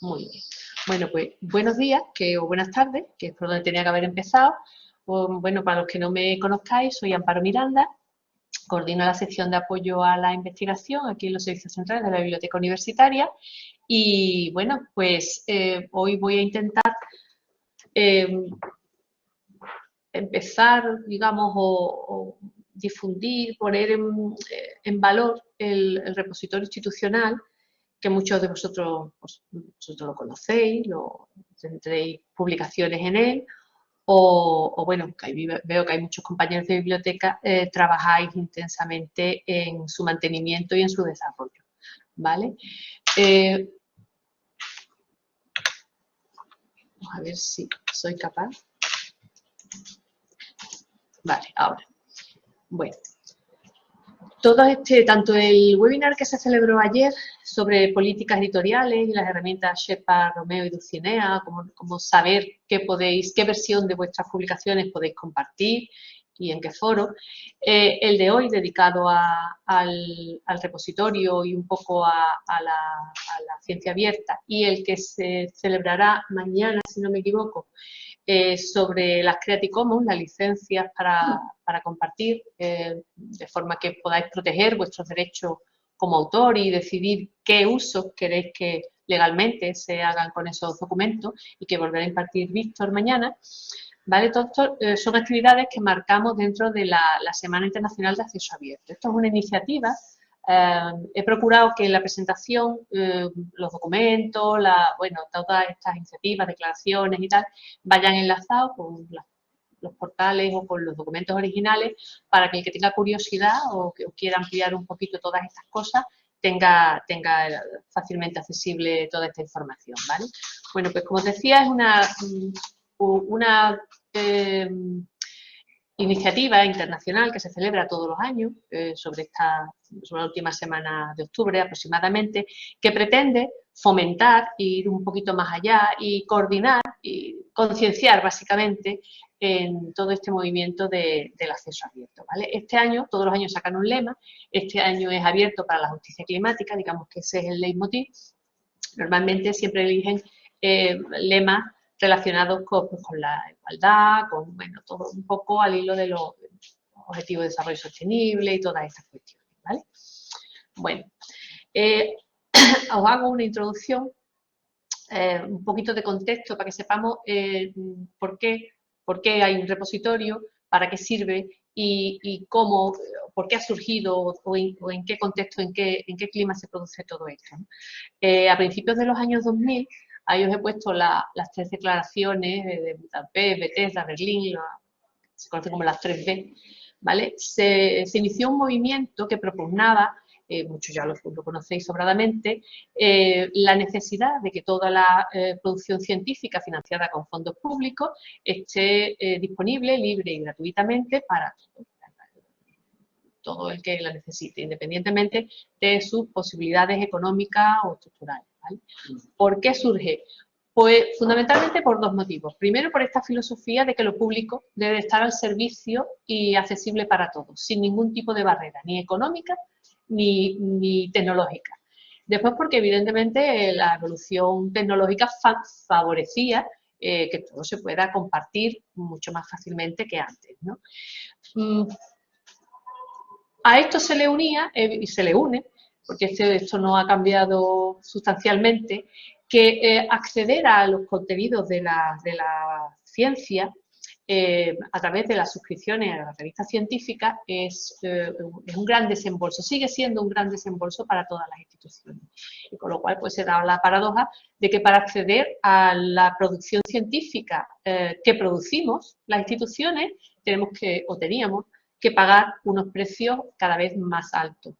Muy bien. Bueno, pues buenos días o buenas tardes, que es por donde tenía que haber empezado. Bueno, para los que no me conozcáis, soy Amparo Miranda, coordino la sección de apoyo a la investigación aquí en los servicios centrales de la Biblioteca Universitaria. Y bueno, pues hoy voy a intentar empezar, digamos, o difundir, poner en valor el repositorio institucional, que muchos de vosotros, vosotros lo conocéis, tendréis publicaciones en él, o bueno, veo que hay muchos compañeros de biblioteca, trabajáis intensamente en su mantenimiento y en su desarrollo, ¿vale? Vamos a ver si soy capaz. Vale, ahora. Bueno. Tanto el webinar que se celebró ayer sobre políticas editoriales y las herramientas Shepard, Romeo y Dulcinea, como saber qué versión de vuestras publicaciones podéis compartir y en qué foro, el de hoy dedicado al repositorio y un poco a la ciencia abierta, y el que se celebrará mañana, si no me equivoco, sobre las Creative Commons, las licencias para compartir, de forma que podáis proteger vuestros derechos como autor y decidir qué usos queréis que legalmente se hagan con esos documentos, y que volverá a impartir Víctor mañana. ¿Vale? Todo esto son actividades que marcamos dentro de la Semana Internacional de Acceso Abierto. Esto es una iniciativa. He procurado que en la presentación los documentos, bueno, todas estas iniciativas, declaraciones y tal, vayan enlazados con los portales o con los documentos originales, para que el que tenga curiosidad o que quiera ampliar un poquito todas estas cosas tenga fácilmente accesible toda esta información, ¿vale? Bueno, pues como os decía, es una iniciativa internacional que se celebra todos los años, sobre la última semana de octubre aproximadamente, que pretende fomentar, ir un poquito más allá y coordinar y concienciar básicamente en todo este movimiento del acceso abierto, ¿vale? Este año, todos los años sacan un lema. Este año es abierto para la justicia climática, digamos que ese es el leitmotiv. Normalmente siempre eligen lemas relacionados con la igualdad, bueno, todo un poco al hilo de los objetivos de desarrollo sostenible y todas estas cuestiones, ¿vale? Bueno, os hago una introducción, un poquito de contexto para que sepamos por qué hay un repositorio, para qué sirve y cómo, por qué ha surgido o en qué contexto, en qué clima se produce todo esto, ¿no? A principios de los años 2000, ahí os he puesto las 3 declaraciones de Budapest, Bethesda, Berlín, se conoce como las 3B, ¿vale? Se inició un movimiento que propugnaba, muchos ya lo conocéis sobradamente, la necesidad de que toda la producción científica financiada con fondos públicos esté disponible, libre y gratuitamente para todo el que la necesite, independientemente de sus posibilidades económicas o estructurales, ¿vale? ¿Por qué surge? Pues fundamentalmente por 2 motivos. Primero, por esta filosofía de que lo público debe estar al servicio y accesible para todos, sin ningún tipo de barrera, ni económica ni tecnológica. Después, porque evidentemente la evolución tecnológica favorecía que todo se pueda compartir mucho más fácilmente que antes, ¿no? A esto se le unía, y se le une, porque esto no ha cambiado sustancialmente, que acceder a los contenidos de la ciencia a través de las suscripciones a las revistas científicas es un gran desembolso, sigue siendo un gran desembolso para todas las instituciones. Y con lo cual pues se da la paradoja de que para acceder a la producción científica que producimos las instituciones teníamos que pagar unos precios cada vez más altos.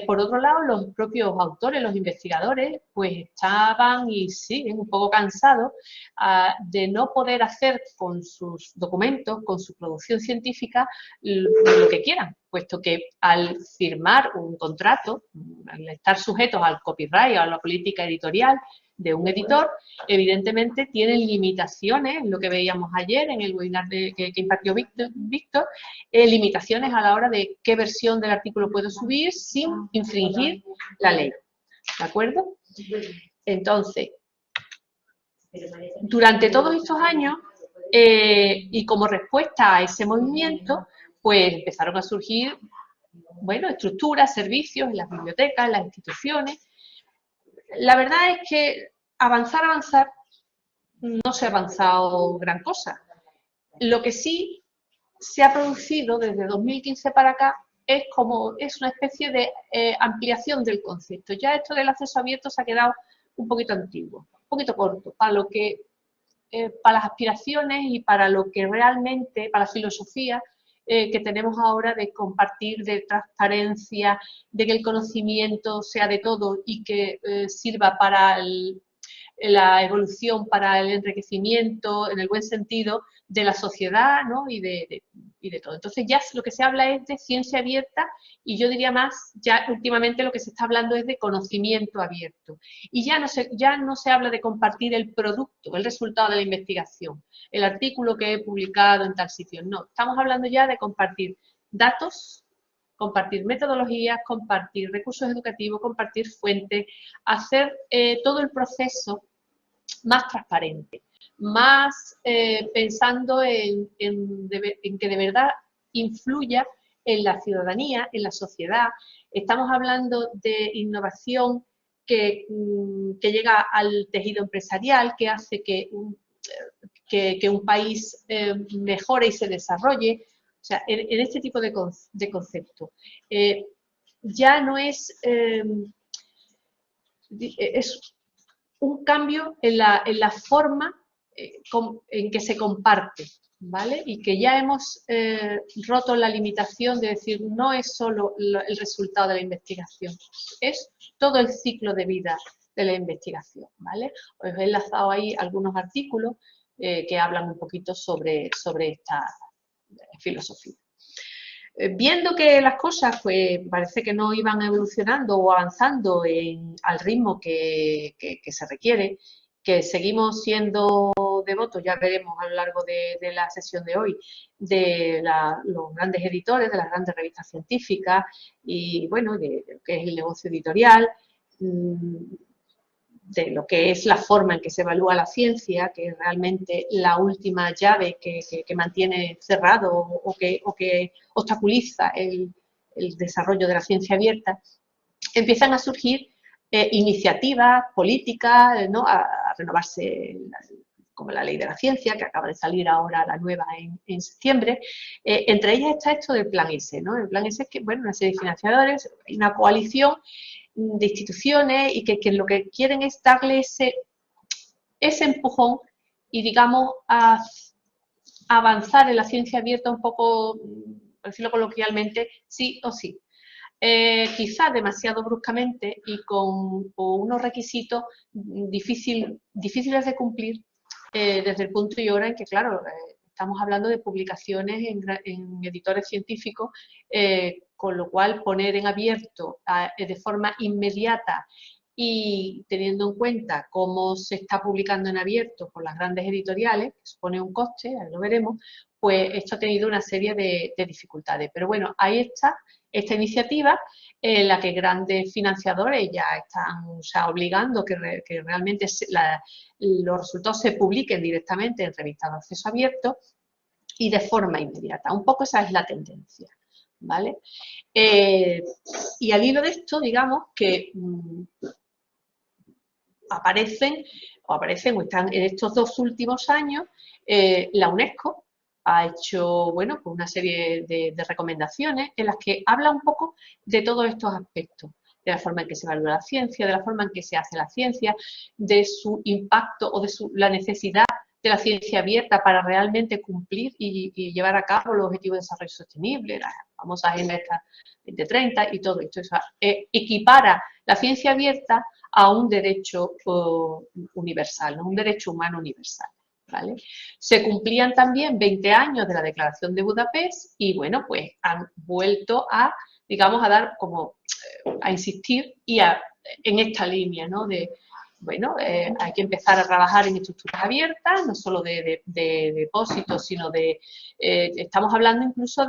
Por otro lado, los propios autores, los investigadores, pues estaban y siguen un poco cansados de no poder hacer con sus documentos, con su producción científica, lo que quieran, puesto que al firmar un contrato, al estar sujetos al copyright o a la política editorial de un editor, evidentemente tienen limitaciones, lo que veíamos ayer en el webinar que impartió Víctor, limitaciones a la hora de qué versión del artículo puedo subir sin infringir la ley, ¿de acuerdo? Entonces, Durante todos estos años, y como respuesta a ese movimiento, pues empezaron a surgir, bueno, estructuras, servicios en las bibliotecas, en las instituciones. La verdad es que avanzar, no se ha avanzado gran cosa. Lo que sí se ha producido desde 2015 para acá es una especie de ampliación del concepto. Ya esto del acceso abierto se ha quedado un poquito antiguo, un poquito corto, para las aspiraciones y para lo que realmente, para la filosofía que tenemos ahora de compartir, de transparencia, de que el conocimiento sea de todo y que sirva para la evolución, para el enriquecimiento, en el buen sentido, de la sociedad, ¿no? y de todo. Entonces ya lo que se habla es de ciencia abierta y yo diría más, ya últimamente lo que se está hablando es de conocimiento abierto. Y ya no se habla de compartir el producto, el resultado de la investigación, el artículo que he publicado en tal sitio, no. Estamos hablando ya de compartir datos, compartir metodologías, compartir recursos educativos, compartir fuentes, hacer todo el proceso más transparente, más pensando en que de verdad influya en la ciudadanía, en la sociedad. Estamos hablando de innovación que llega al tejido empresarial, que hace que un país mejore y se desarrolle. O sea, en este tipo de concepto. Ya no es un cambio en la forma en que se comparte, ¿vale? Y que ya hemos roto la limitación de decir no es solo el resultado de la investigación, es todo el ciclo de vida de la investigación, ¿vale? Os he enlazado ahí algunos artículos que hablan un poquito sobre esta filosofía. Viendo que las cosas pues parece que no iban evolucionando o avanzando al ritmo que se requiere, que seguimos siendo devotos, ya veremos a lo largo de la sesión de hoy, de los grandes editores, de las grandes revistas científicas y bueno, de lo que es el negocio editorial, de lo que es la forma en que se evalúa la ciencia, que es realmente la última llave que mantiene cerrado o que obstaculiza el desarrollo de la ciencia abierta, empiezan a surgir iniciativas políticas, ¿no? a renovarse como la ley de la ciencia, que acaba de salir ahora la nueva en septiembre. Entre ellas está esto del Plan S, ¿no? El Plan S es que, bueno, una serie de financiadores, hay una coalición de instituciones y que lo que quieren es darle ese empujón y, digamos, a avanzar en la ciencia abierta un poco, por decirlo coloquialmente, sí o sí. Quizás demasiado bruscamente y con unos requisitos difíciles de cumplir desde el punto y hora en que, claro, estamos hablando de publicaciones en editores científicos, con lo cual poner en abierto de forma inmediata y teniendo en cuenta cómo se está publicando en abierto por las grandes editoriales, que supone un coste, ahí lo veremos, pues esto ha tenido una serie de dificultades. Pero bueno, ahí está esta iniciativa en la que grandes financiadores ya están obligando que realmente los resultados se publiquen directamente en revistas de acceso abierto y de forma inmediata. Un poco esa es la tendencia, ¿vale? Y al hilo de esto, digamos que aparecen o están en estos 2 últimos años, la UNESCO ha hecho, bueno, pues una serie de recomendaciones en las que habla un poco de todos estos aspectos, de la forma en que se evalúa la ciencia, de la forma en que se hace la ciencia, de su impacto o de la necesidad de la ciencia abierta para realmente cumplir y llevar a cabo los objetivos de desarrollo sostenible, la famosa Agenda 2030 y todo esto. Eso equipara la ciencia abierta a un derecho universal, ¿no? Un derecho humano universal. ¿Vale? Se cumplían también 20 años de la Declaración de Budapest y, bueno, pues han vuelto digamos, a dar como, a insistir en esta línea, ¿no? De, bueno, hay que empezar a trabajar en estructuras abiertas, no solo de depósitos, sino estamos hablando incluso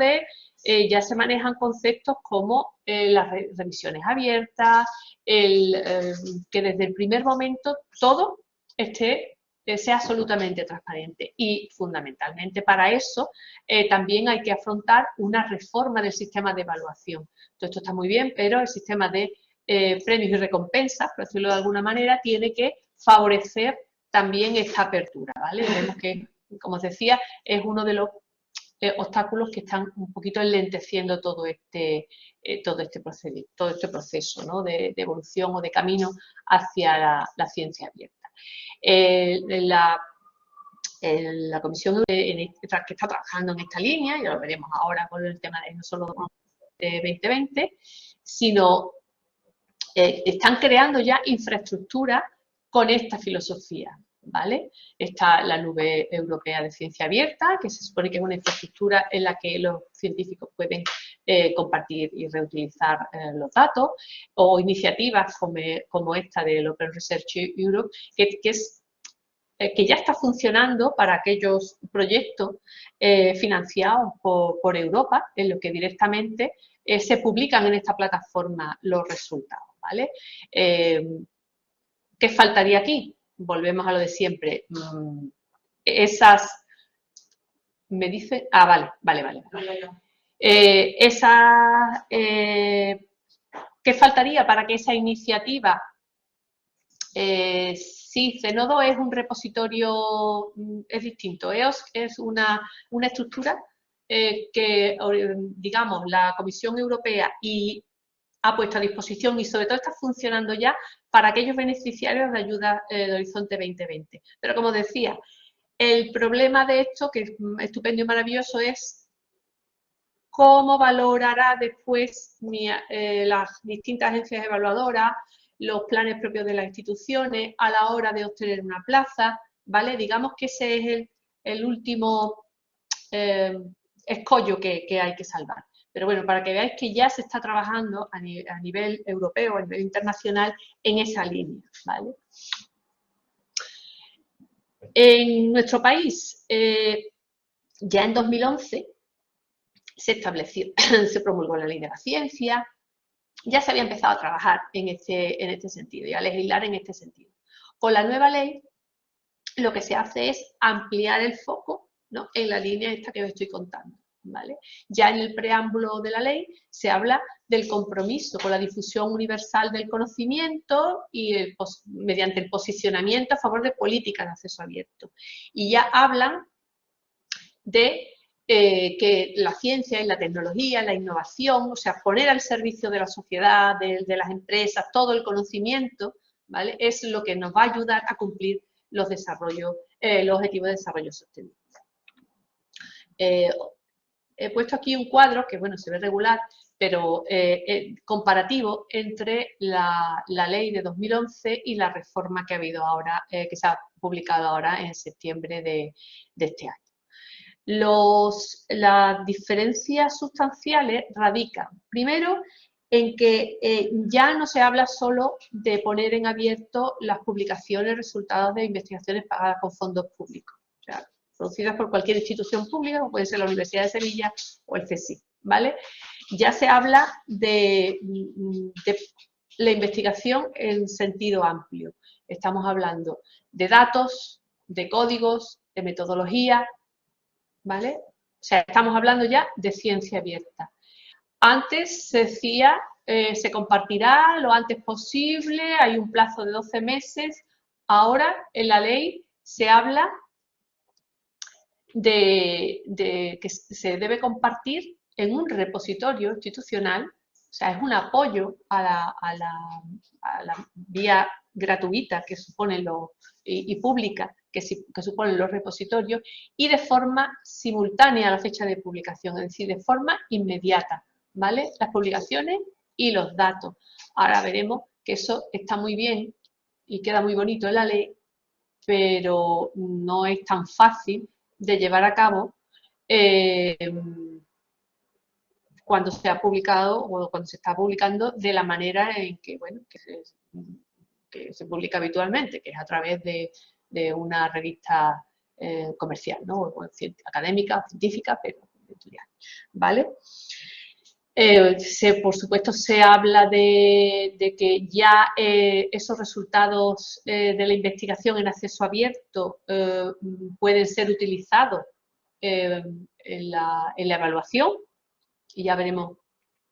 ya se manejan conceptos como las revisiones abiertas, que desde el primer momento todo esté sea absolutamente transparente. Y fundamentalmente para eso también hay que afrontar una reforma del sistema de evaluación. Todo esto está muy bien, pero el sistema de premios y recompensas, por decirlo de alguna manera, tiene que favorecer también esta apertura, ¿vale? Vemos que, como os decía, es uno de los obstáculos que están un poquito enlenteciendo todo este proceso, ¿no? de evolución o de camino hacia la ciencia abierta. La Comisión que está trabajando en esta línea, ya lo veremos ahora con el tema de no solo de 2020, sino están creando ya infraestructuras con esta filosofía, ¿vale? Está la nube europea de ciencia abierta, que se supone que es una infraestructura en la que los científicos pueden compartir y reutilizar los datos, o iniciativas como esta del Open Research Europe, que ya está funcionando para aquellos proyectos financiados por Europa, en los que directamente se publican en esta plataforma los resultados, ¿vale? ¿Qué faltaría aquí? Volvemos a lo de siempre. Me dice... Ah, vale. ¿Qué faltaría para que esa iniciativa... sí, Zenodo es un repositorio, es distinto. EOS es una estructura que, digamos, la Comisión Europea ha puesto a disposición y sobre todo está funcionando ya para aquellos beneficiarios de ayuda de Horizonte 2020. Pero como decía, el problema de esto, que es estupendo y maravilloso, es cómo valorará después las distintas agencias evaluadoras, los planes propios de las instituciones a la hora de obtener una plaza, ¿vale? Digamos que ese es el último escollo que hay que salvar. Pero bueno, para que veáis que ya se está trabajando a nivel europeo, a nivel internacional, en esa línea, ¿vale? En nuestro país, ya en 2011, se estableció, se promulgó la Ley de la Ciencia, ya se había empezado a trabajar en este sentido y a legislar en este sentido. Con la nueva ley, lo que se hace es ampliar el foco, ¿no?, en la línea esta que os estoy contando, ¿vale? Ya en el preámbulo de la ley se habla del compromiso con la difusión universal del conocimiento y mediante el posicionamiento a favor de políticas de acceso abierto. Y ya hablan de que la ciencia y la tecnología, la innovación, o sea, poner al servicio de la sociedad, de las empresas, todo el conocimiento, ¿vale?, es lo que nos va a ayudar a cumplir los objetivos de desarrollo sostenible. He puesto aquí un cuadro que, bueno, se ve regular, pero comparativo entre la ley de 2011 y la reforma que ha habido ahora, que se ha publicado ahora en septiembre de este año. Las diferencias sustanciales radican, primero, en que ya no se habla solo de poner en abierto las publicaciones resultados de investigaciones pagadas con fondos públicos, o sea, producidas por cualquier institución pública, como puede ser la Universidad de Sevilla o el CSIC, ¿vale? Ya se habla de la investigación en sentido amplio. Estamos hablando de datos, de códigos, de metodología, ¿vale? O sea, estamos hablando ya de ciencia abierta. Antes se decía, se compartirá lo antes posible, hay un plazo de 12 meses. Ahora, en la ley, se habla de que se debe compartir en un repositorio institucional, o sea, es un apoyo a la vía gratuita que suponen y pública que suponen los repositorios, y de forma simultánea a la fecha de publicación, es decir, de forma inmediata, ¿vale? Las publicaciones y los datos. Ahora veremos que eso está muy bien y queda muy bonito en la ley, pero no es tan fácil de llevar a cabo cuando se ha publicado o cuando se está publicando de la manera en que, bueno, que se publica habitualmente, que es a través de una revista comercial, ¿no?, o académica, científica, pero editorial, ¿vale? Por supuesto, se habla de que ya esos resultados de la investigación en acceso abierto pueden ser utilizados en la evaluación, y ya veremos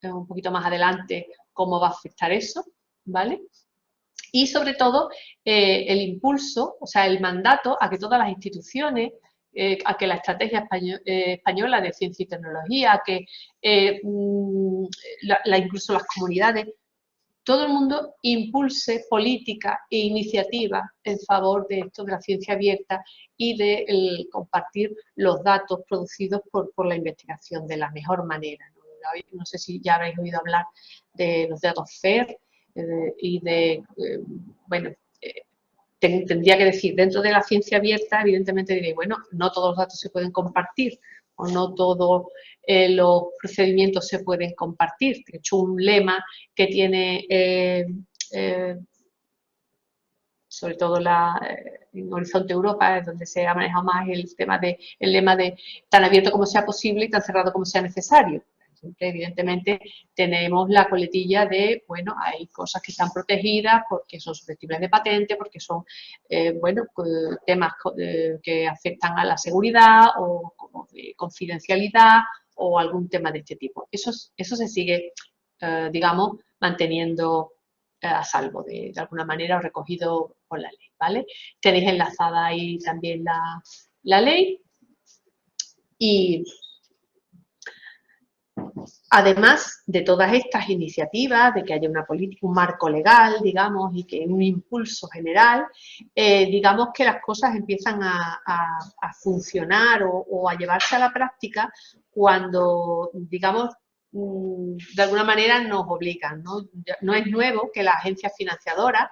un poquito más adelante cómo va a afectar eso, ¿vale? Y sobre todo el impulso, o sea, el mandato a que todas las instituciones, a que la estrategia española de ciencia y tecnología, a que incluso las comunidades, todo el mundo impulse políticas e iniciativas en favor de esto, de la ciencia abierta y de compartir los datos producidos por la investigación de la mejor manera, ¿no? No sé si ya habréis oído hablar de los datos FAIR y bueno, tendría que decir, dentro de la ciencia abierta, evidentemente diréis, bueno, no todos los datos se pueden compartir o no todos los procedimientos se pueden compartir. De hecho, un lema que tiene, sobre todo en Horizonte Europa, es donde se ha manejado más el lema de tan abierto como sea posible y tan cerrado como sea necesario. Siempre, evidentemente, tenemos la coletilla de, bueno, hay cosas que están protegidas porque son susceptibles de patente, porque son, bueno, temas que afectan a la seguridad o de confidencialidad o algún tema de este tipo. Eso se sigue, digamos, manteniendo a salvo de alguna manera o recogido por la ley, ¿vale? Tenéis enlazada ahí también la ley y además de todas estas iniciativas, de que haya una política, un marco legal, digamos, y que un impulso general, digamos que las cosas empiezan a funcionar o a llevarse a la práctica cuando, digamos, de alguna manera nos obligan, ¿no? No es nuevo que las agencias financiadoras,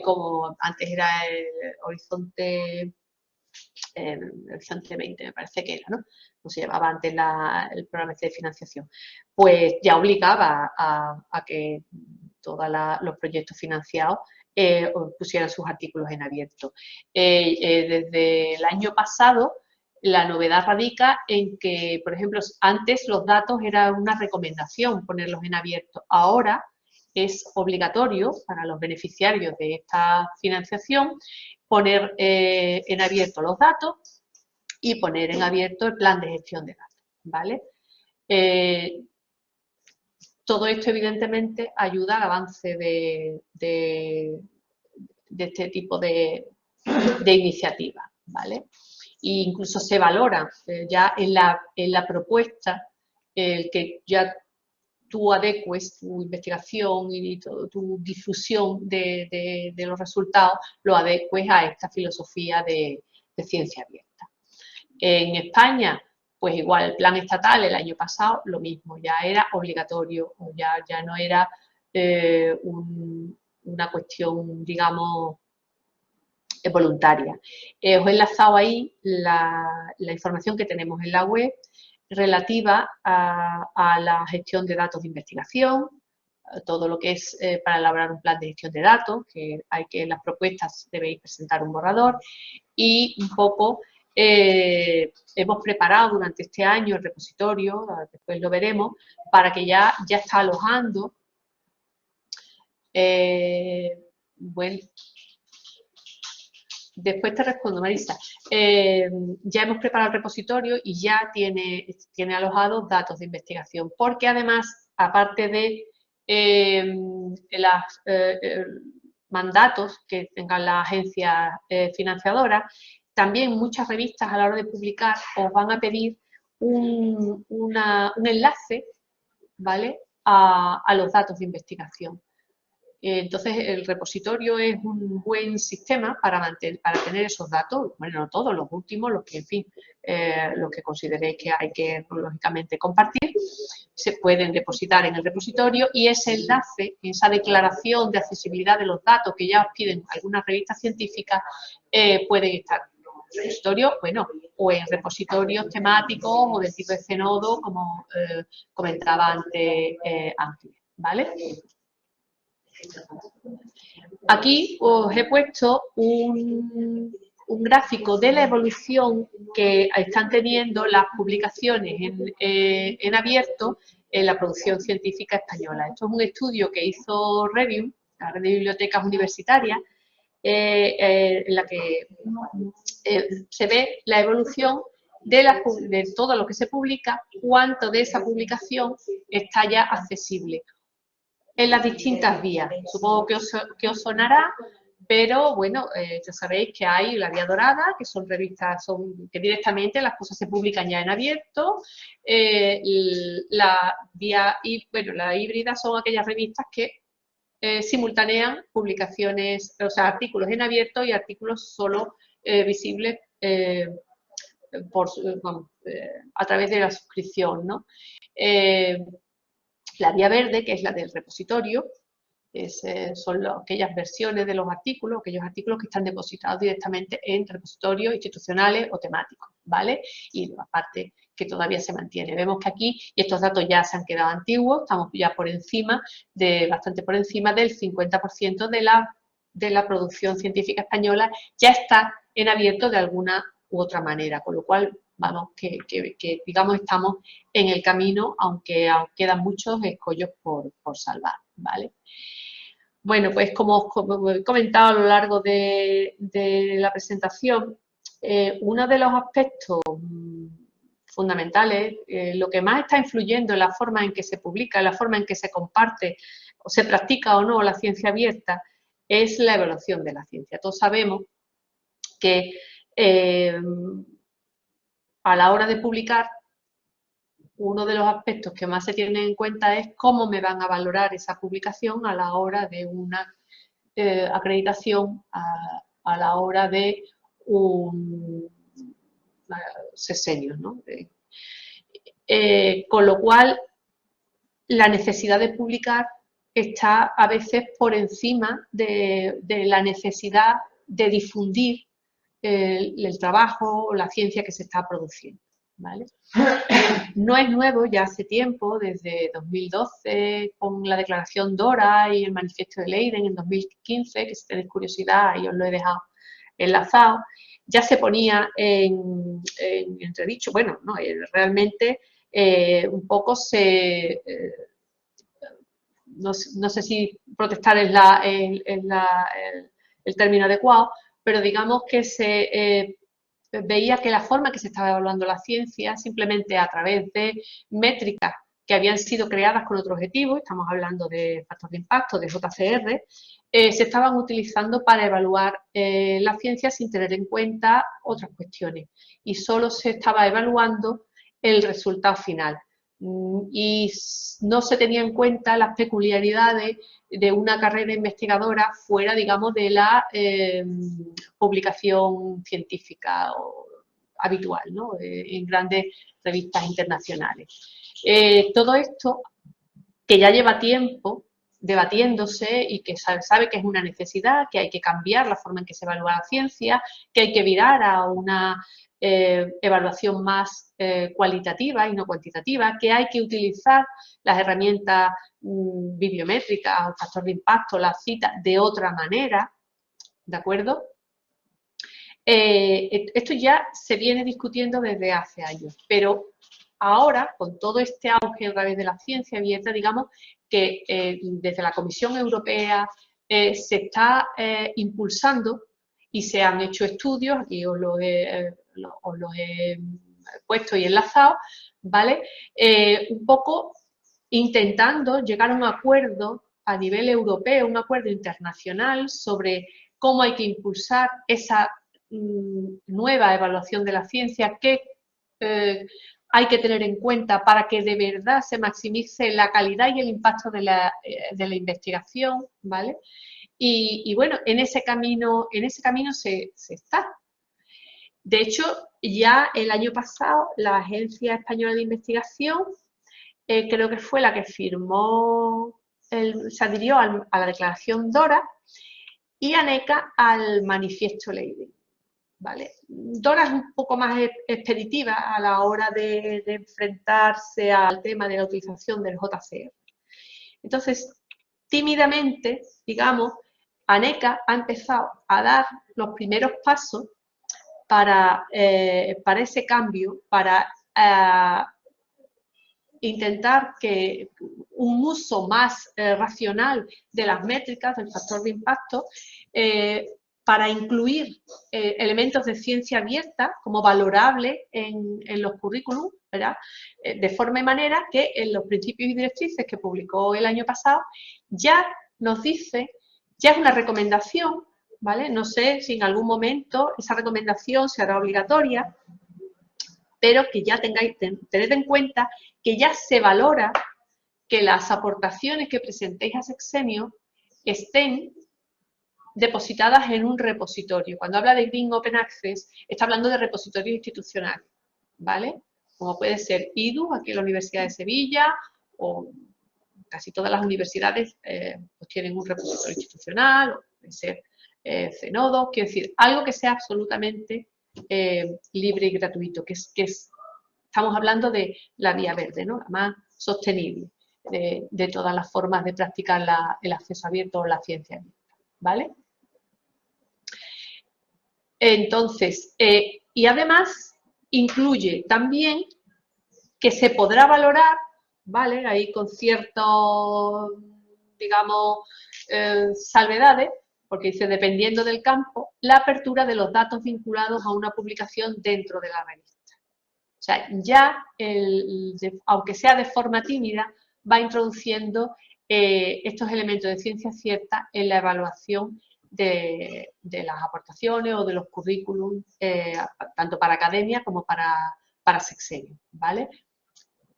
como antes era el Horizonte 20, me parece que era, ¿no? Como se llamaba antes el programa de financiación, pues ya obligaba a que todos los proyectos financiados pusieran sus artículos en abierto. Desde el año pasado, la novedad radica en que, por ejemplo, antes los datos era una recomendación ponerlos en abierto. Ahora es obligatorio para los beneficiarios de esta financiación poner en abierto los datos y poner en abierto el plan de gestión de datos, ¿vale? Todo esto, evidentemente, ayuda al avance de este tipo de iniciativas, ¿vale? E incluso se valora ya en la propuesta que ya tú adecues tu investigación y tu difusión de los resultados, lo adecues a esta filosofía de ciencia abierta. En España, pues igual el plan estatal el año pasado, lo mismo, ya era obligatorio, ya no era una cuestión, digamos, voluntaria. Os he enlazado ahí la información que tenemos en la web relativa a la gestión de datos de investigación, todo lo que es para elaborar un plan de gestión de datos, que hay que en las propuestas debéis presentar un borrador, y un poco hemos preparado durante este año el repositorio, después lo veremos, para que ya está alojando, bueno, después te respondo, Marisa. Ya hemos preparado el repositorio y ya tiene alojados datos de investigación, porque además, aparte de los mandatos que tengan las agencias financiadoras, también muchas revistas a la hora de publicar os van a pedir un enlace, ¿vale?, a los datos de investigación. Entonces, el repositorio es un buen sistema para tener esos datos, bueno, no todos, los últimos, los que, en fin, los que consideréis que hay que, lógicamente, compartir, se pueden depositar en el repositorio y ese enlace, esa declaración de accesibilidad de los datos que ya os piden algunas revistas científicas, pueden estar en el repositorio, bueno, o en repositorios temáticos o del tipo de Zenodo, como comentaba antes Ángel, ¿vale? Aquí os he puesto un gráfico de la evolución que están teniendo las publicaciones en abierto en la producción científica española. Esto es un estudio que hizo Revium, la red de bibliotecas universitarias, en la que se ve la evolución de todo lo que se publica, cuánto de esa publicación está ya accesible en las distintas vías. Supongo que os sonará, pero bueno, ya sabéis que hay la Vía Dorada, que son revistas que directamente las cosas se publican ya en abierto. La híbrida son aquellas revistas que simultanean publicaciones, o sea, artículos en abierto y artículos solo visibles a través de la suscripción, ¿no? La vía verde, que es la del repositorio, son aquellas versiones de los artículos, aquellos artículos que están depositados directamente en repositorios institucionales o temáticos, ¿vale? Y la parte que todavía se mantiene. Vemos que aquí, y estos datos ya se han quedado antiguos, estamos ya por encima, bastante por encima del 50% de la producción científica española ya está en abierto de alguna u otra manera, con lo cual, vamos, que digamos estamos en el camino, aunque quedan muchos escollos por salvar, ¿vale? Bueno, pues como he comentado a lo largo de la presentación, uno de los aspectos fundamentales, lo que más está influyendo en la forma en que se publica, en la forma en que se comparte o se practica o no la ciencia abierta, es la evaluación de la ciencia. Todos sabemos que a la hora de publicar, uno de los aspectos que más se tienen en cuenta es cómo me van a valorar esa publicación a la hora de una acreditación, a la hora de un sesenio, ¿no? Con lo cual, la necesidad de publicar está a veces por encima de la necesidad de difundir el trabajo o la ciencia que se está produciendo, ¿vale? No es nuevo, ya hace tiempo, desde 2012, con la declaración Dora y el manifiesto de Leiden en 2015, que si tenéis curiosidad, y os lo he dejado enlazado, ya se ponía en entredicho, bueno, no, realmente un poco no sé si protestar es el término adecuado, pero digamos que se veía que la forma en que se estaba evaluando la ciencia, simplemente a través de métricas que habían sido creadas con otro objetivo, estamos hablando de factor de impacto, de JCR, se estaban utilizando para evaluar la ciencia sin tener en cuenta otras cuestiones y solo se estaba evaluando el resultado final y no se tenía en cuenta las peculiaridades de una carrera investigadora fuera, digamos, de la publicación científica habitual, ¿no? En grandes revistas internacionales. Todo esto, que ya lleva tiempo debatiéndose y que sabe que es una necesidad, que hay que cambiar la forma en que se evalúa la ciencia, que hay que virar a una evaluación más cualitativa y no cuantitativa, que hay que utilizar las herramientas bibliométricas, el factor de impacto, la cita, de otra manera, ¿de acuerdo? Esto ya se viene discutiendo desde hace años, pero ahora, con todo este auge a través de la ciencia abierta, digamos que desde la Comisión Europea se está impulsando y se han hecho estudios, aquí os los he puesto y enlazado, ¿vale? Un poco intentando llegar a un acuerdo a nivel europeo, un acuerdo internacional sobre cómo hay que impulsar esa nueva evaluación de la ciencia que hay que tener en cuenta para que de verdad se maximice la calidad y el impacto de la investigación, ¿vale? Y bueno, en ese camino se está. De hecho, ya el año pasado la Agencia Española de Investigación creo que fue la que firmó, se adhirió a la declaración Dora y ANECA al manifiesto Leiden. ¿Vale? Dora es un poco más expeditiva a la hora de enfrentarse al tema de la utilización del JCR. Entonces, tímidamente, digamos, ANECA ha empezado a dar los primeros pasos para ese cambio, para intentar que un uso más racional de las métricas, del factor de impacto, para incluir elementos de ciencia abierta como valorable en los currículum, ¿verdad? De forma y manera que en los principios y directrices que publicó el año pasado ya nos dice, ya es una recomendación, ¿vale? No sé si en algún momento esa recomendación se hará obligatoria, pero que ya tened en cuenta que ya se valora que las aportaciones que presentéis a Sexenio estén depositadas en un repositorio. Cuando habla de Green Open Access, está hablando de repositorios institucionales, ¿vale? Como puede ser IDU, aquí en la Universidad de Sevilla, o casi todas las universidades pues tienen un repositorio institucional, o puede ser Zenodo, quiero decir, algo que sea absolutamente libre y gratuito, estamos hablando de la vía verde, ¿no? La más sostenible de todas las formas de practicar el acceso abierto o la ciencia abierta, ¿vale? Entonces, y además incluye también que se podrá valorar, ¿vale? Ahí con ciertos, digamos, salvedades, porque dice, dependiendo del campo, la apertura de los datos vinculados a una publicación dentro de la revista. O sea, ya, aunque sea de forma tímida, va introduciendo estos elementos de ciencia cierta en la evaluación de las aportaciones o de los currículums, tanto para academia como para Sexenio, ¿vale?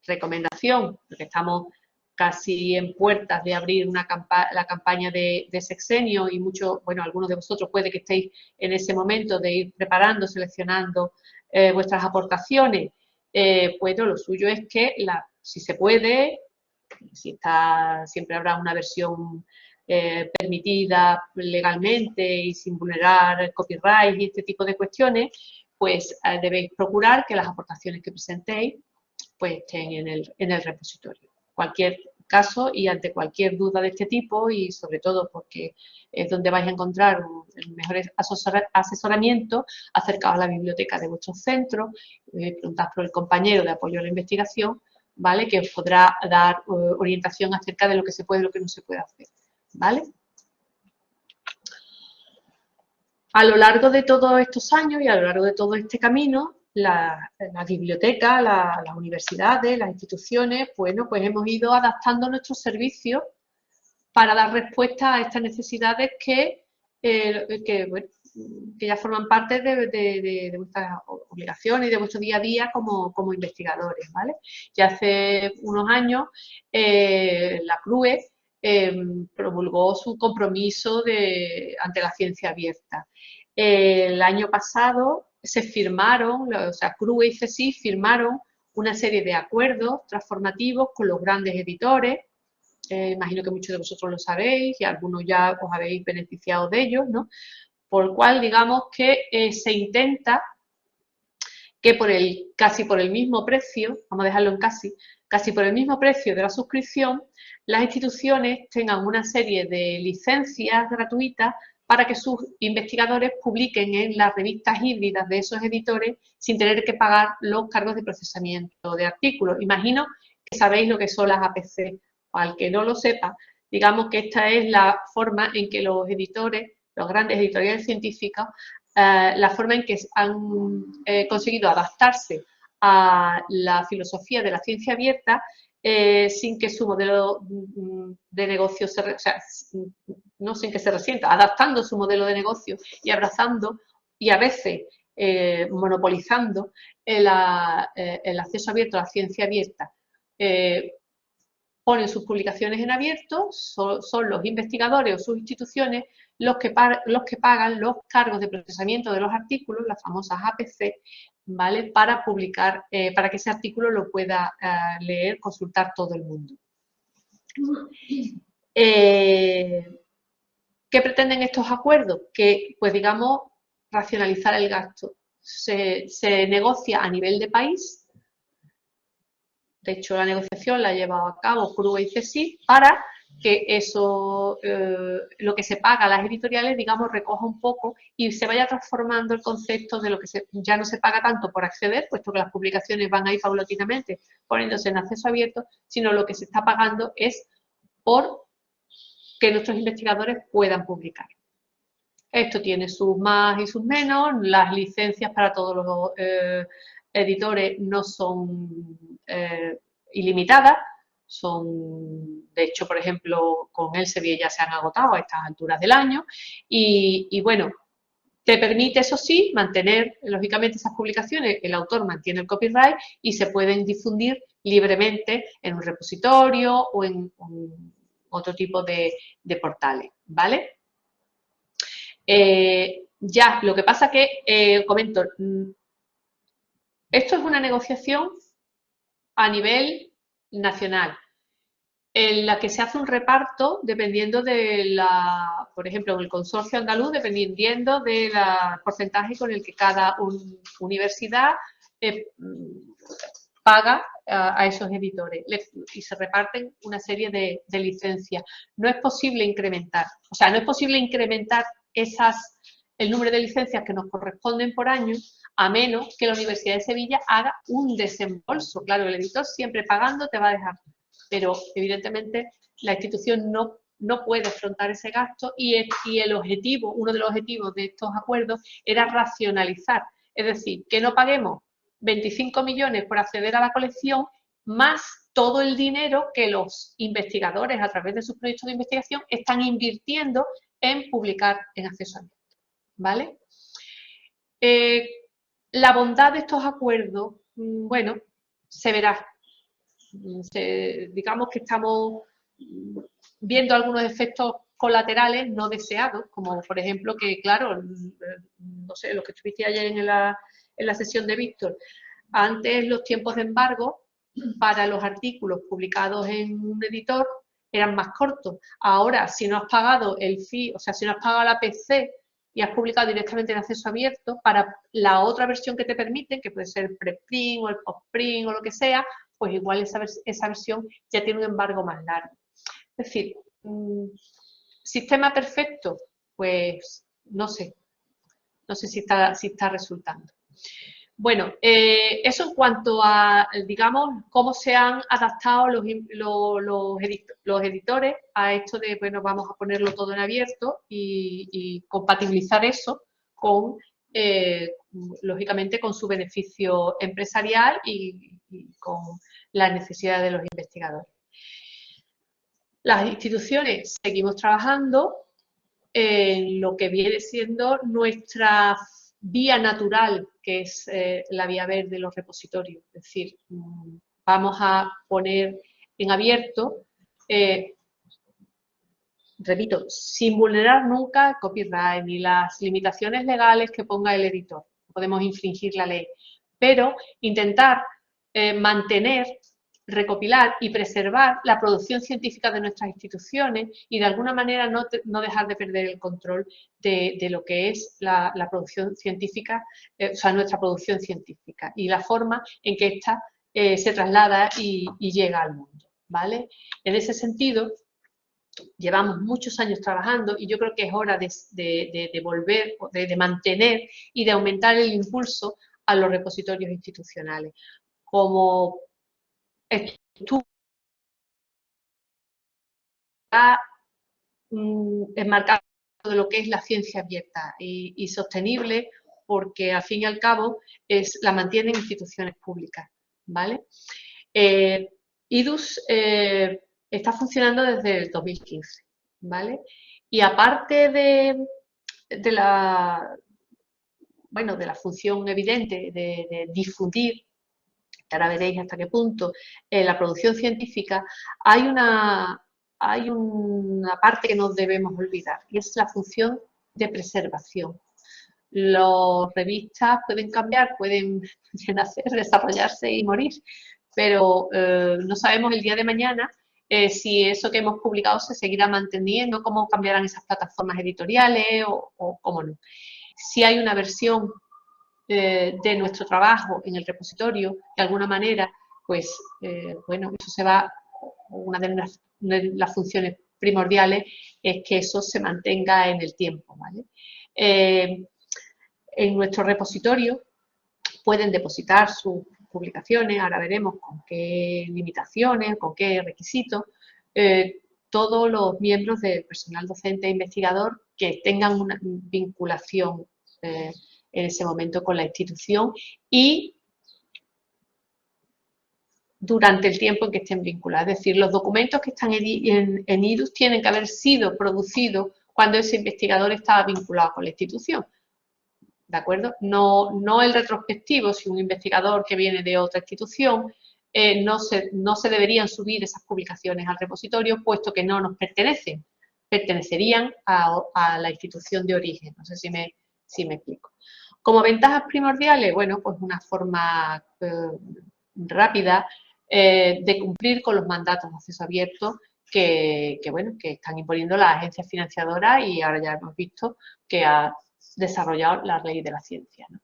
Recomendación, porque estamos casi en puertas de abrir la campaña de Sexenio y bueno, algunos de vosotros puede que estéis en ese momento de ir preparando, seleccionando vuestras aportaciones. Bueno, lo suyo es que, si se puede, siempre habrá una versión permitida legalmente y sin vulnerar copyright y este tipo de cuestiones, pues debéis procurar que las aportaciones que presentéis pues estén en el repositorio. Cualquier caso y ante cualquier duda de este tipo, y sobre todo porque es donde vais a encontrar el mejor asesoramiento, acercaos a la biblioteca de vuestro centro, preguntad por el compañero de apoyo a la investigación, ¿vale? Que os podrá dar orientación acerca de lo que se puede y lo que no se puede hacer, ¿vale? A lo largo de todos estos años y a lo largo de todo este camino, las bibliotecas, las universidades, las instituciones, bueno, pues hemos ido adaptando nuestros servicios para dar respuesta a estas necesidades que ya forman parte de vuestras obligaciones y de vuestro día a día como investigadores, ¿vale? Ya hace unos años la CRUE promulgó su compromiso ante la ciencia abierta. El año pasado se firmaron, o sea, CRUE y CSIC firmaron una serie de acuerdos transformativos con los grandes editores. Imagino que muchos de vosotros lo sabéis y algunos ya os habéis beneficiado de ellos, ¿no? Por lo cual, digamos que se intenta que casi por el mismo precio, vamos a dejarlo en casi por el mismo precio de la suscripción, las instituciones tengan una serie de licencias gratuitas para que sus investigadores publiquen en las revistas híbridas de esos editores sin tener que pagar los cargos de procesamiento de artículos. Imagino que sabéis lo que son las APC. Al que no lo sepa, digamos que esta es la forma en que los editores, los grandes editoriales científicos, la forma en que han conseguido adaptarse a la filosofía de la ciencia abierta sin que su modelo de negocio no sin que se resienta, adaptando su modelo de negocio y abrazando y a veces monopolizando el acceso abierto a la ciencia abierta. Ponen sus publicaciones en abierto, son los investigadores o sus instituciones los que pagan los cargos de procesamiento de los artículos, las famosas APC, ¿vale? Para publicar, para que ese artículo lo pueda leer, consultar todo el mundo. ¿Qué pretenden estos acuerdos? Que, pues digamos, racionalizar el gasto. Se negocia a nivel de país. De hecho, la negociación la ha llevado a cabo CRUE y CSIC para que eso, lo que se paga a las editoriales, digamos, recoja un poco y se vaya transformando el concepto de lo que ya no se paga tanto por acceder, puesto que las publicaciones van a ir paulatinamente poniéndose en acceso abierto, sino lo que se está pagando es por que nuestros investigadores puedan publicar. Esto tiene sus más y sus menos, las licencias para todos los editores no son ilimitadas, son, de hecho, por ejemplo, con Elsevier ya se han agotado a estas alturas del año y bueno, te permite, eso sí, mantener, lógicamente, esas publicaciones, el autor mantiene el copyright y se pueden difundir libremente en un repositorio o en otro tipo de portales, ¿vale? Ya, lo que pasa que, comento, esto es una negociación a nivel nacional, en la que se hace un reparto dependiendo de la, por ejemplo, en el consorcio andaluz, dependiendo del porcentaje con el que cada universidad paga a esos editores y se reparten una serie de licencias. No es posible incrementar, o sea, no es posible incrementar el número de licencias que nos corresponden por año, a menos que la Universidad de Sevilla haga un desembolso. Claro, el editor siempre pagando te va a dejar, pero evidentemente la institución no puede afrontar ese gasto y el objetivo, uno de los objetivos de estos acuerdos era racionalizar, es decir, que no paguemos 25 millones por acceder a la colección, más todo el dinero que los investigadores a través de sus proyectos de investigación están invirtiendo en publicar en acceso abierto, ¿vale? La bondad de estos acuerdos, bueno, se verá. Digamos que estamos viendo algunos efectos colaterales no deseados, como por ejemplo que, claro, no sé, lo que estuviste ayer en la sesión de Víctor, antes los tiempos de embargo para los artículos publicados en un editor eran más cortos. Ahora, si no has pagado el fee, o sea, si no has pagado la PC y has publicado directamente en acceso abierto, para la otra versión que te permiten, que puede ser preprint o el postprint o lo que sea, pues igual esa versión ya tiene un embargo más largo. Es decir, sistema perfecto, pues no sé si está resultando. Bueno, eso en cuanto a, digamos, cómo se han adaptado los editores a esto de, bueno, vamos a ponerlo todo en abierto y compatibilizar eso con, lógicamente, con su beneficio empresarial y con las necesidades de los investigadores. Las instituciones seguimos trabajando en lo que viene siendo nuestra vía natural, que es la vía verde de los repositorios. Es decir, vamos a poner en abierto, repito, sin vulnerar nunca el copyright ni las limitaciones legales que ponga el editor. No podemos infringir la ley, pero intentar mantener, recopilar y preservar la producción científica de nuestras instituciones y de alguna manera no dejar de perder el control de lo que es la producción científica, o sea, nuestra producción científica y la forma en que ésta se traslada y llega al mundo, ¿vale? En ese sentido, llevamos muchos años trabajando y yo creo que es hora de volver, de mantener y de aumentar el impulso a los repositorios institucionales. Como estructura enmarcada de lo que es la ciencia abierta y sostenible, porque al fin y al cabo la mantienen instituciones públicas, ¿vale? IDUS está funcionando desde el 2015, ¿vale? Y aparte de la función evidente de difundir, que ahora veréis hasta qué punto, la producción científica, hay una parte que no debemos olvidar, y es la función de preservación. Las revistas pueden cambiar, pueden nacer, desarrollarse y morir, pero no sabemos el día de mañana si eso que hemos publicado se seguirá manteniendo, cómo cambiarán esas plataformas editoriales o cómo no. Si hay una versión de nuestro trabajo en el repositorio, de alguna manera, pues bueno, eso se va, una de las funciones primordiales es que eso se mantenga en el tiempo, ¿vale? En nuestro repositorio pueden depositar sus publicaciones, ahora veremos con qué limitaciones, con qué requisitos, todos los miembros del personal docente e investigador que tengan una vinculación en ese momento con la institución y durante el tiempo en que estén vinculados. Es decir, los documentos que están en IDUS tienen que haber sido producidos cuando ese investigador estaba vinculado con la institución. ¿De acuerdo? No el retrospectivo, si un investigador que viene de otra institución, no se deberían subir esas publicaciones al repositorio, puesto que no nos pertenecen, pertenecerían a la institución de origen. No sé si me explico. Como ventajas primordiales, bueno, pues una forma rápida de cumplir con los mandatos de acceso abierto que están imponiendo las agencias financiadoras y ahora ya hemos visto que ha desarrollado la ley de la ciencia, ¿no?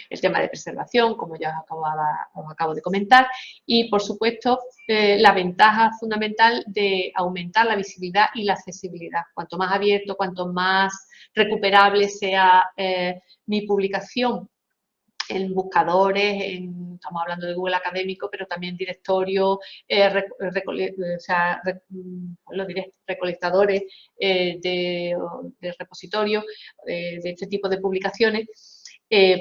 El tema de preservación, como ya os acabo de comentar, y por supuesto la ventaja fundamental de aumentar la visibilidad y la accesibilidad. Cuanto más abierto, cuanto más recuperable sea mi publicación en buscadores, estamos hablando de Google Académico, pero también directorios, recolectadores de repositorios, de este tipo de publicaciones,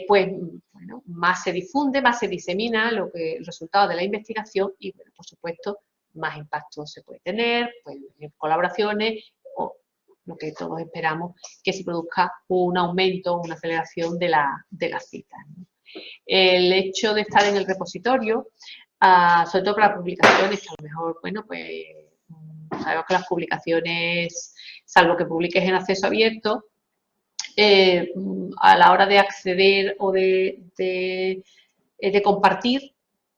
pues bueno, más se difunde, más se disemina el resultado de la investigación y, bueno, por supuesto, más impacto se puede tener, pueden tener colaboraciones o lo que todos esperamos, que se produzca un aumento, una aceleración de las citas, ¿no? El hecho de estar en el repositorio, sobre todo para publicaciones, que a lo mejor, bueno, pues sabemos que las publicaciones, salvo que publiques en acceso abierto, a la hora de acceder o de compartir,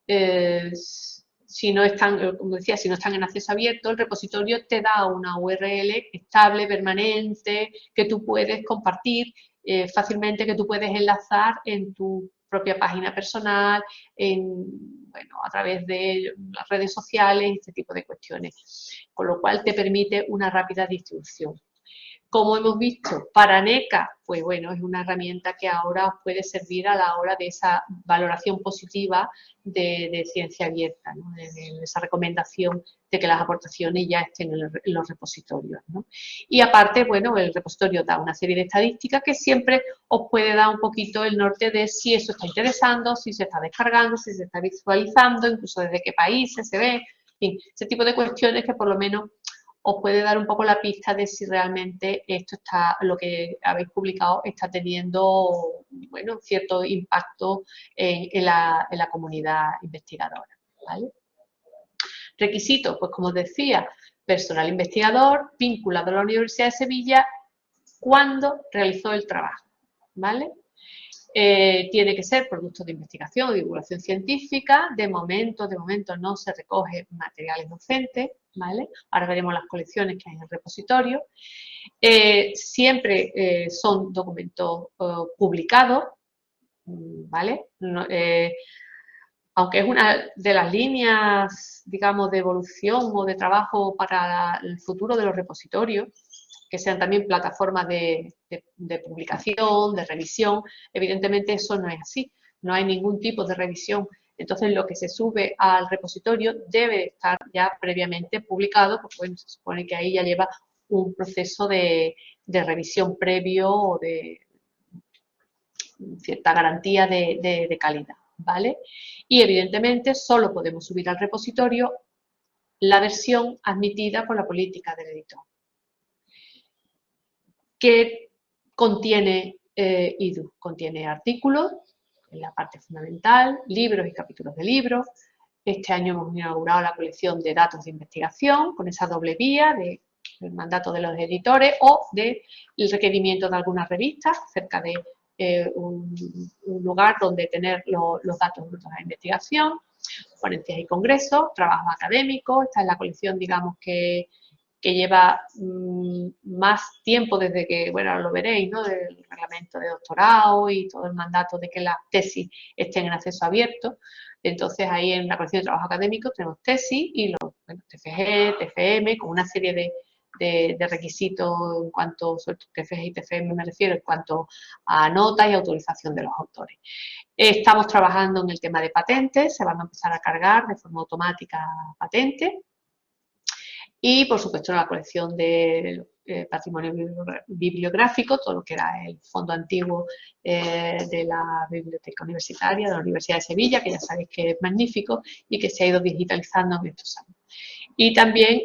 si no están, como decía, si no están en acceso abierto, el repositorio te da una URL estable, permanente, que tú puedes compartir fácilmente, que tú puedes enlazar en tu propia página personal, a través de las redes sociales, este tipo de cuestiones, con lo cual te permite una rápida distribución. Como hemos visto, para NECA, pues bueno, es una herramienta que ahora os puede servir a la hora de esa valoración positiva de ciencia abierta, ¿no? de esa recomendación de que las aportaciones ya estén en los repositorios, ¿no? Y aparte, bueno, el repositorio da una serie de estadísticas que siempre os puede dar un poquito el norte de si eso está interesando, si se está descargando, si se está visualizando, incluso desde qué países se ve, en fin, ese tipo de cuestiones que por lo menos os puede dar un poco la pista de si realmente lo que habéis publicado está teniendo, bueno, cierto impacto en la comunidad investigadora, ¿vale? Requisitos, pues como os decía, personal investigador vinculado a la Universidad de Sevilla cuando realizó el trabajo, ¿vale? Tiene que ser producto de investigación o divulgación científica. De momento no se recoge materiales docentes, ¿vale? Ahora veremos las colecciones que hay en el repositorio. Siempre son documentos publicados, ¿vale? Aunque es una de las líneas, digamos, de evolución o de trabajo para el futuro de los repositorios, que sean también plataformas de publicación, de revisión, evidentemente eso no es así, no hay ningún tipo de revisión. Entonces lo que se sube al repositorio debe estar ya previamente publicado, porque bueno, se supone que ahí ya lleva un proceso de revisión previo o de cierta garantía de calidad, ¿vale? Y evidentemente solo podemos subir al repositorio la versión admitida por la política del editor. ¿Qué contiene IDUS? Contiene artículos, en la parte fundamental, libros y capítulos de libros. Este año hemos inaugurado la colección de datos de investigación con esa doble vía del mandato de los editores o del requerimiento de algunas revistas acerca de un lugar donde tener los datos brutos de la investigación, ponencias y congresos, trabajos académicos. Esta es la colección, digamos, que lleva más tiempo desde que, bueno, lo veréis, ¿no? Del reglamento de doctorado y todo el mandato de que las tesis estén en acceso abierto. Entonces, ahí en la colección de trabajo académico tenemos tesis y los TFG, TFM, con una serie de requisitos en cuanto, sobre TFG y TFM me refiero, en cuanto a notas y autorización de los autores. Estamos trabajando en el tema de patentes, se van a empezar a cargar de forma automática patentes. Y, por supuesto, la colección de patrimonio bibliográfico, todo lo que era el fondo antiguo de la Biblioteca Universitaria, de la Universidad de Sevilla, que ya sabéis que es magnífico y que se ha ido digitalizando en estos años. Y también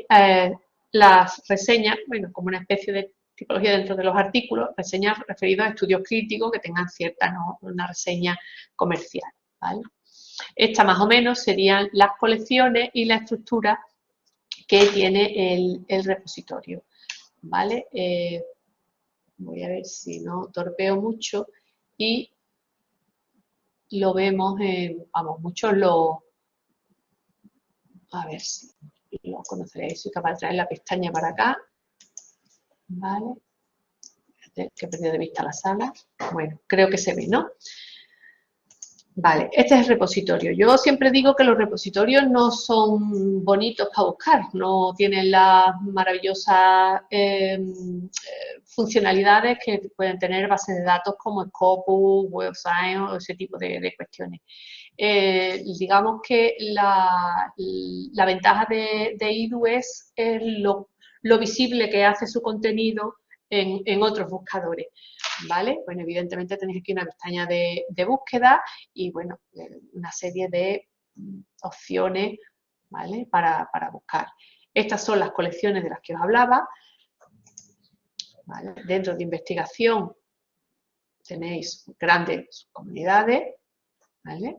las reseñas, bueno, como una especie de tipología dentro de los artículos, reseñas referidas a estudios críticos que tengan cierta, no una reseña comercial, ¿vale? Estas más o menos serían las colecciones y la estructura que tiene el repositorio, ¿vale? Voy a ver si no torpeo mucho y lo vemos, vamos, muchos lo... A ver si lo conoceréis, soy capaz de traer la pestaña para acá, ¿vale? Que he perdido de vista la sala. Bueno, creo que se ve, ¿no? Vale, este es el repositorio. Yo siempre digo que los repositorios no son bonitos para buscar, no tienen las maravillosas funcionalidades que pueden tener bases de datos como Scopus, Web of Science o ese tipo de cuestiones. Digamos que la ventaja de IDU es lo visible que hace su contenido en otros buscadores, ¿vale? Bueno, evidentemente tenéis aquí una pestaña de búsqueda y, bueno, una serie de opciones, ¿vale? Para buscar. Estas son las colecciones de las que os hablaba, ¿vale? Dentro de investigación tenéis grandes comunidades, ¿vale?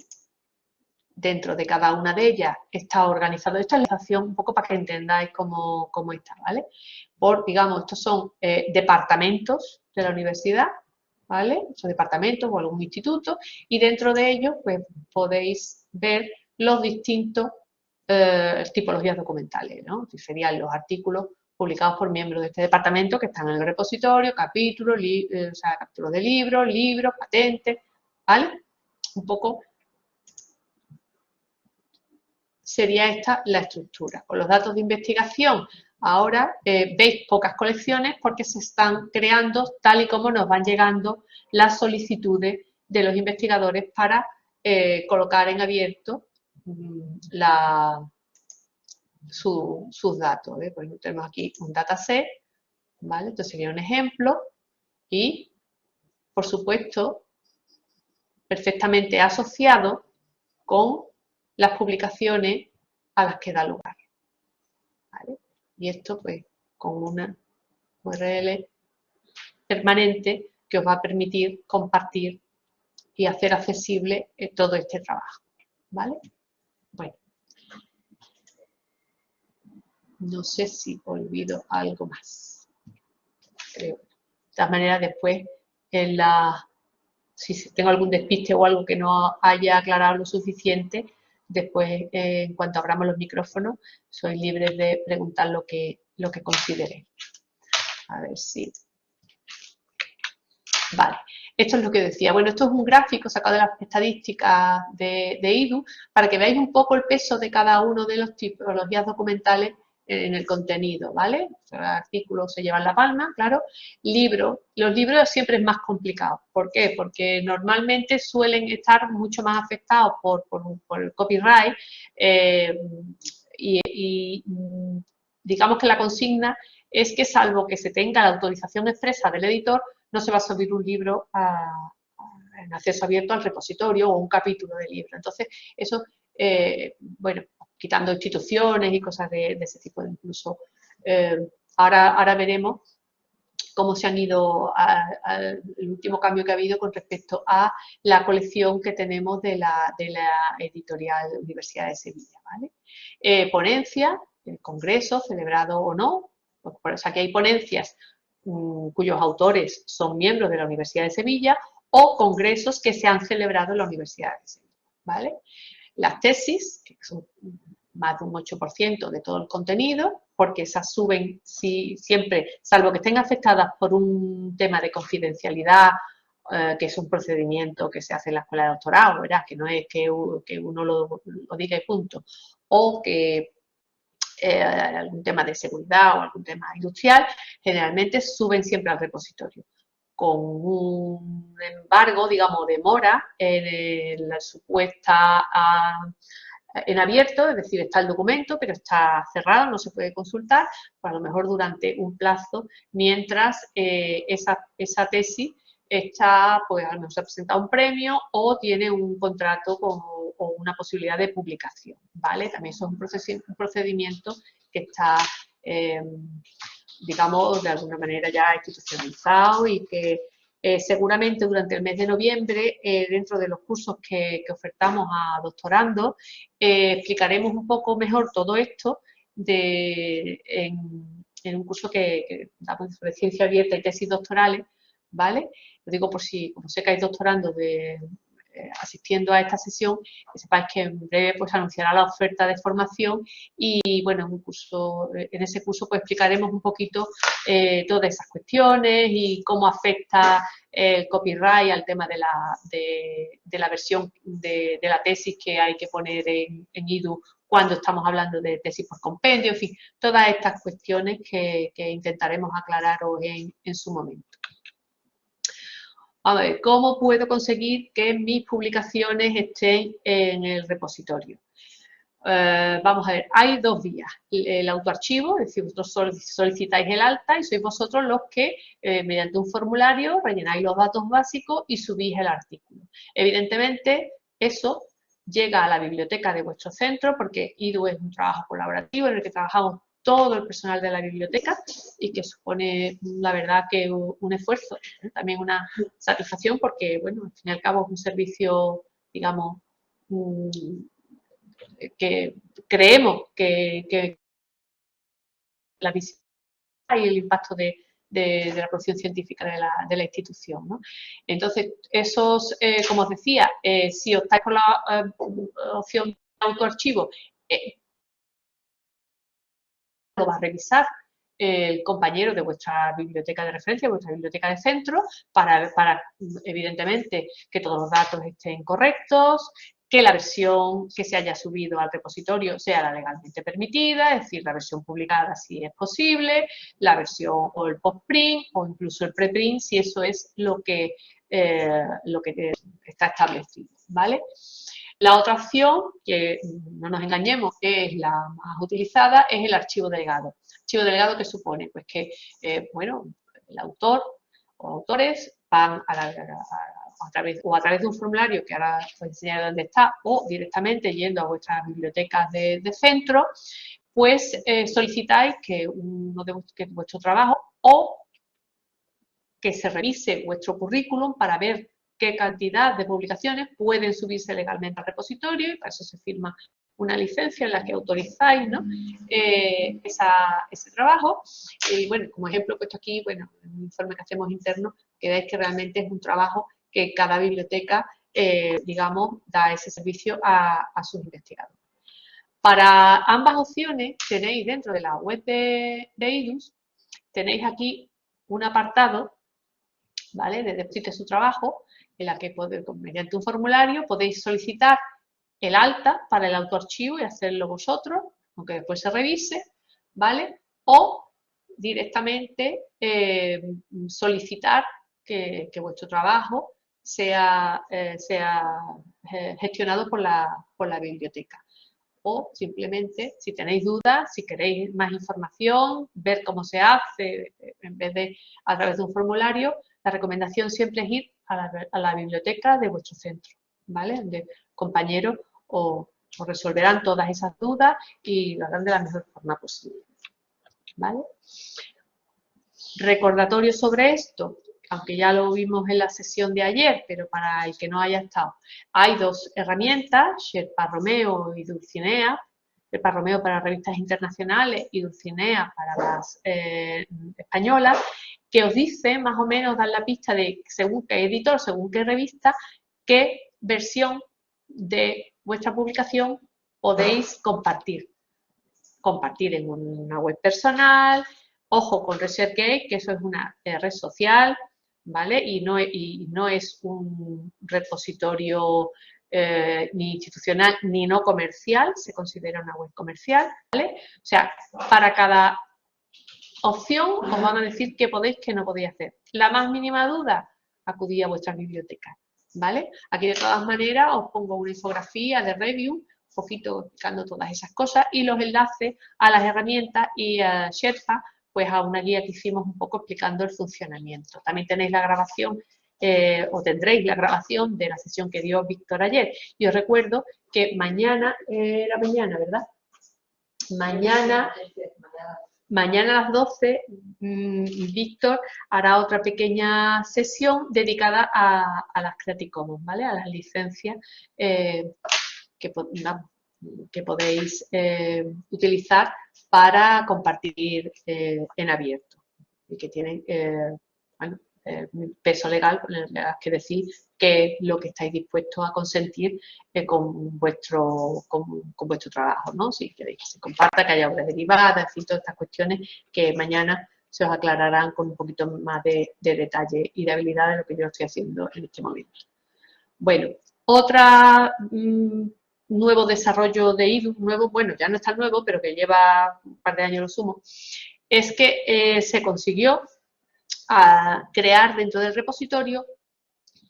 Dentro de cada una de ellas está organizado. Esta es la organización un poco para que entendáis cómo está, ¿vale? Por, digamos, estos son departamentos de la universidad, ¿vale? Son departamentos o algún instituto y dentro de ellos pues podéis ver los distintos tipologías documentales, ¿no? Que serían los artículos publicados por miembros de este departamento que están en el repositorio, capítulos, o sea, capítulos de libros, patentes, ¿vale? Un poco sería esta la estructura. Con los datos de investigación, ahora veis pocas colecciones porque se están creando tal y como nos van llegando las solicitudes de los investigadores para colocar en abierto sus datos. Pues tenemos aquí un dataset, ¿vale? Esto sería un ejemplo y, por supuesto, perfectamente asociado con las publicaciones a las que da lugar, ¿vale? Y esto pues con una URL permanente que os va a permitir compartir y hacer accesible todo este trabajo, ¿vale? Bueno, no sé si olvido algo más, creo. De todas maneras, después si tengo algún despiste o algo que no haya aclarado lo suficiente, después, en cuanto abramos los micrófonos, sois libres de preguntar lo que consideréis. A ver si... Vale, esto es lo que decía. Bueno, esto es un gráfico sacado de las estadísticas de IDU para que veáis un poco el peso de cada uno de los tipologías documentales en el contenido, ¿vale? O sea, artículos se llevan la palma, claro. Los libros siempre es más complicado. ¿Por qué? Porque normalmente suelen estar mucho más afectados por el copyright y digamos que la consigna es que, salvo que se tenga la autorización expresa del editor, no se va a subir un libro en acceso abierto al repositorio o un capítulo de libro. Entonces, eso, bueno, quitando instituciones y cosas de ese tipo, incluso ahora veremos cómo se han ido, el último cambio que ha habido con respecto a la colección que tenemos de la editorial Universidad de Sevilla, ¿vale? Ponencia, congreso, celebrado o no, pues por eso aquí hay ponencias cuyos autores son miembros de la Universidad de Sevilla o congresos que se han celebrado en la Universidad de Sevilla, ¿vale? Las tesis, que son más de un 8% de todo el contenido, porque esas suben siempre, salvo que estén afectadas por un tema de confidencialidad, que es un procedimiento que se hace en la escuela de doctorado, ¿verdad? Que no es que uno lo diga y punto, o que algún tema de seguridad o algún tema industrial, generalmente suben siempre al repositorio. Con un embargo, digamos, demora en la supuesta en abierto, es decir, está el documento, pero está cerrado, no se puede consultar, pues a lo mejor durante un plazo, mientras esa tesis está, pues a lo mejor se ha presentado un premio o tiene un contrato o una posibilidad de publicación, ¿vale? También eso es un procedimiento que está, digamos, de alguna manera ya institucionalizado y que seguramente durante el mes de noviembre, dentro de los cursos que ofertamos a doctorandos, explicaremos un poco mejor todo esto en un curso que damos sobre ciencia abierta y tesis doctorales, ¿vale? Lo digo por si, como sé que hay doctorandos asistiendo a esta sesión, que sepáis que en breve pues anunciará la oferta de formación y bueno, en ese curso pues explicaremos un poquito todas esas cuestiones y cómo afecta el copyright al tema de la versión de la tesis que hay que poner en IDU cuando estamos hablando de tesis por compendio, en fin, todas estas cuestiones que intentaremos aclararos en su momento. A ver, ¿cómo puedo conseguir que mis publicaciones estén en el repositorio? Vamos a ver, hay dos vías. El autoarchivo, es decir, vosotros solicitáis el alta y sois vosotros los que, mediante un formulario, rellenáis los datos básicos y subís el artículo. Evidentemente, eso llega a la biblioteca de vuestro centro, porque IDU es un trabajo colaborativo en el que trabajamos todo el personal de la biblioteca y que supone, la verdad, que un esfuerzo, también una satisfacción, porque, bueno, al fin y al cabo es un servicio, digamos, que creemos que la visita y el impacto de la producción científica de la institución, ¿no? Entonces, como os decía, si optáis por la opción de autoarchivo, lo va a revisar el compañero de vuestra biblioteca de referencia, vuestra biblioteca de centro, para evidentemente que todos los datos estén correctos, que la versión que se haya subido al repositorio sea la legalmente permitida, es decir, la versión publicada si es posible, la versión o el postprint o incluso el preprint si eso es lo que está establecido, ¿vale? La otra opción, que no nos engañemos, que es la más utilizada, es el archivo delegado. Archivo delegado, ¿qué supone? Pues que, bueno, el autor o autores van a través de un formulario que ahora os enseñaré dónde está, o directamente yendo a vuestras bibliotecas de centro, pues solicitáis que vuestro trabajo o que se revise vuestro currículum para ver qué cantidad de publicaciones pueden subirse legalmente al repositorio y para eso se firma una licencia en la que autorizáis, ¿no? Ese trabajo. Y bueno, como ejemplo he puesto aquí, bueno, en un informe que hacemos interno, que veis que realmente es un trabajo que cada biblioteca, digamos, da ese servicio a sus investigadores. Para ambas opciones tenéis dentro de la web de IDUS, tenéis aquí un apartado, ¿vale? De descripción de su trabajo, en la que mediante un formulario podéis solicitar el alta para el autoarchivo y hacerlo vosotros, aunque después se revise, ¿vale? O directamente solicitar que vuestro trabajo sea gestionado por la biblioteca. O simplemente, si tenéis dudas, si queréis más información, ver cómo se hace, en vez de a través de un formulario, la recomendación siempre es ir a la biblioteca de vuestro centro, ¿vale? Donde compañeros os resolverán todas esas dudas y lo harán de la mejor forma posible, ¿vale? Recordatorio sobre esto, aunque ya lo vimos en la sesión de ayer, pero para el que no haya estado, hay dos herramientas, Sherpa Romeo y Dulcinea. Sherpa Romeo para revistas internacionales y Dulcinea para las españolas, que os dice, más o menos, dan la pista de según qué editor, según qué revista, qué versión de vuestra publicación podéis compartir. Compartir en una web personal, ojo con ResearchGate, que eso es una red social, ¿vale? Y no es un repositorio ni institucional ni no comercial, se considera una web comercial, ¿vale? O sea, para cada opción os van a decir qué podéis, qué no podéis hacer. La más mínima duda, acudid a vuestras bibliotecas, ¿vale? Aquí de todas maneras os pongo una infografía de review, un poquito explicando todas esas cosas y los enlaces a las herramientas y a Sherpa, pues a una guía que hicimos un poco explicando el funcionamiento. También tenéis la grabación o tendréis la grabación de la sesión que dio Víctor ayer. Y os recuerdo que mañana, era mañana, ¿verdad? Mañana a las 12, Víctor hará otra pequeña sesión dedicada a las Creative Commons, ¿vale? A las licencias que podéis utilizar para compartir en abierto y que tienen bueno, peso legal que decir que es lo que estáis dispuestos a consentir con vuestro trabajo, ¿no? Si queréis que se comparta, que haya obras derivadas, en fin, todas estas cuestiones que mañana se os aclararán con un poquito más de detalle y de habilidad de lo que yo estoy haciendo en este momento. Bueno, otra nuevo desarrollo de IDU, nuevo, bueno, ya no es tan nuevo, pero que lleva un par de años lo sumo, es que se consiguió crear dentro del repositorio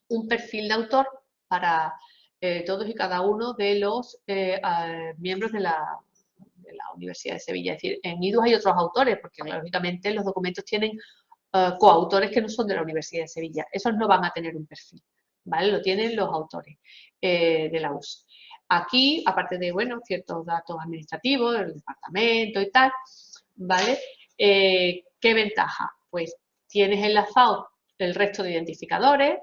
un perfil de autor para todos y cada uno de los miembros de la Universidad de Sevilla. Es decir, en IDU hay otros autores, porque lógicamente los documentos tienen coautores que no son de la Universidad de Sevilla. Esos no van a tener un perfil, ¿vale? Lo tienen los autores de la US. Aquí, aparte de, bueno, ciertos datos administrativos del departamento y tal, ¿vale? ¿Qué ventaja? Pues tienes enlazado el resto de identificadores,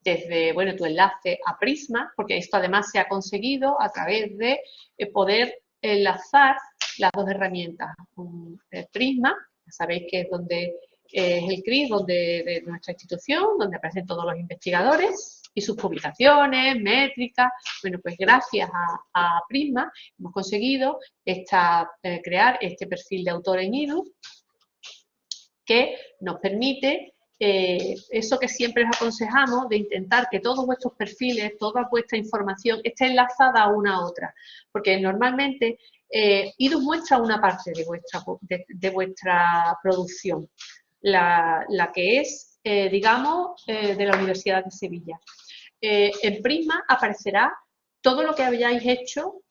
desde, bueno, tu enlace a Prisma, porque esto además se ha conseguido a través de poder enlazar las dos herramientas. Prisma, ya sabéis que es donde es el CRIS, de nuestra institución, donde aparecen todos los investigadores y sus publicaciones, métricas. Bueno, pues gracias a Prisma hemos conseguido crear este perfil de autor en IDU que nos permite eso que siempre os aconsejamos de intentar que todos vuestros perfiles, toda vuestra información esté enlazada una a otra, porque normalmente IDU muestra una parte de vuestra producción, la que es, digamos, de la Universidad de Sevilla. En Prisma aparecerá todo lo que hayáis hecho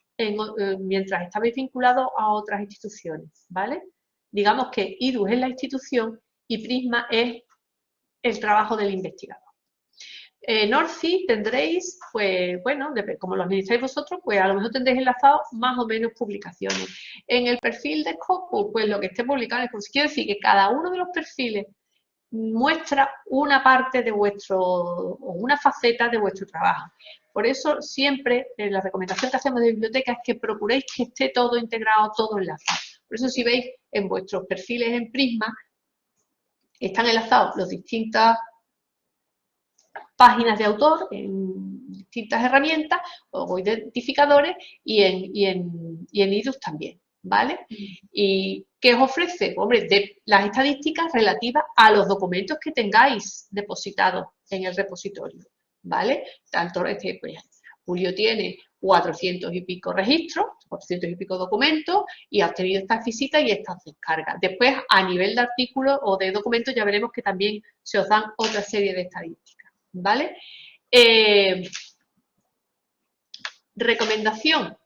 mientras estabais vinculados a otras instituciones, ¿vale? Digamos que IDU es la institución y Prisma es el trabajo del investigador. En ORCID tendréis, pues bueno, como lo administráis vosotros, pues a lo mejor tendréis enlazados más o menos publicaciones. En el perfil de Scopus, pues lo que esté publicado, pues quiero decir que cada uno de los perfiles muestra una parte de o una faceta de vuestro trabajo. Por eso siempre la recomendación que hacemos de biblioteca es que procuréis que esté todo integrado, todo enlazado. Por eso si veis en vuestros perfiles en Prisma, están enlazados las distintas páginas de autor en distintas herramientas o identificadores y en IDUS también, ¿vale? ¿Y qué os ofrece? Hombre, las estadísticas relativas a los documentos que tengáis depositados en el repositorio, ¿vale? Tanto pues, Julio tiene 400 y pico registros, 400 y pico documentos y ha obtenido estas visitas y estas descargas. Después, a nivel de artículos o de documentos, ya veremos que también se os dan otra serie de estadísticas, ¿vale? Recomendación.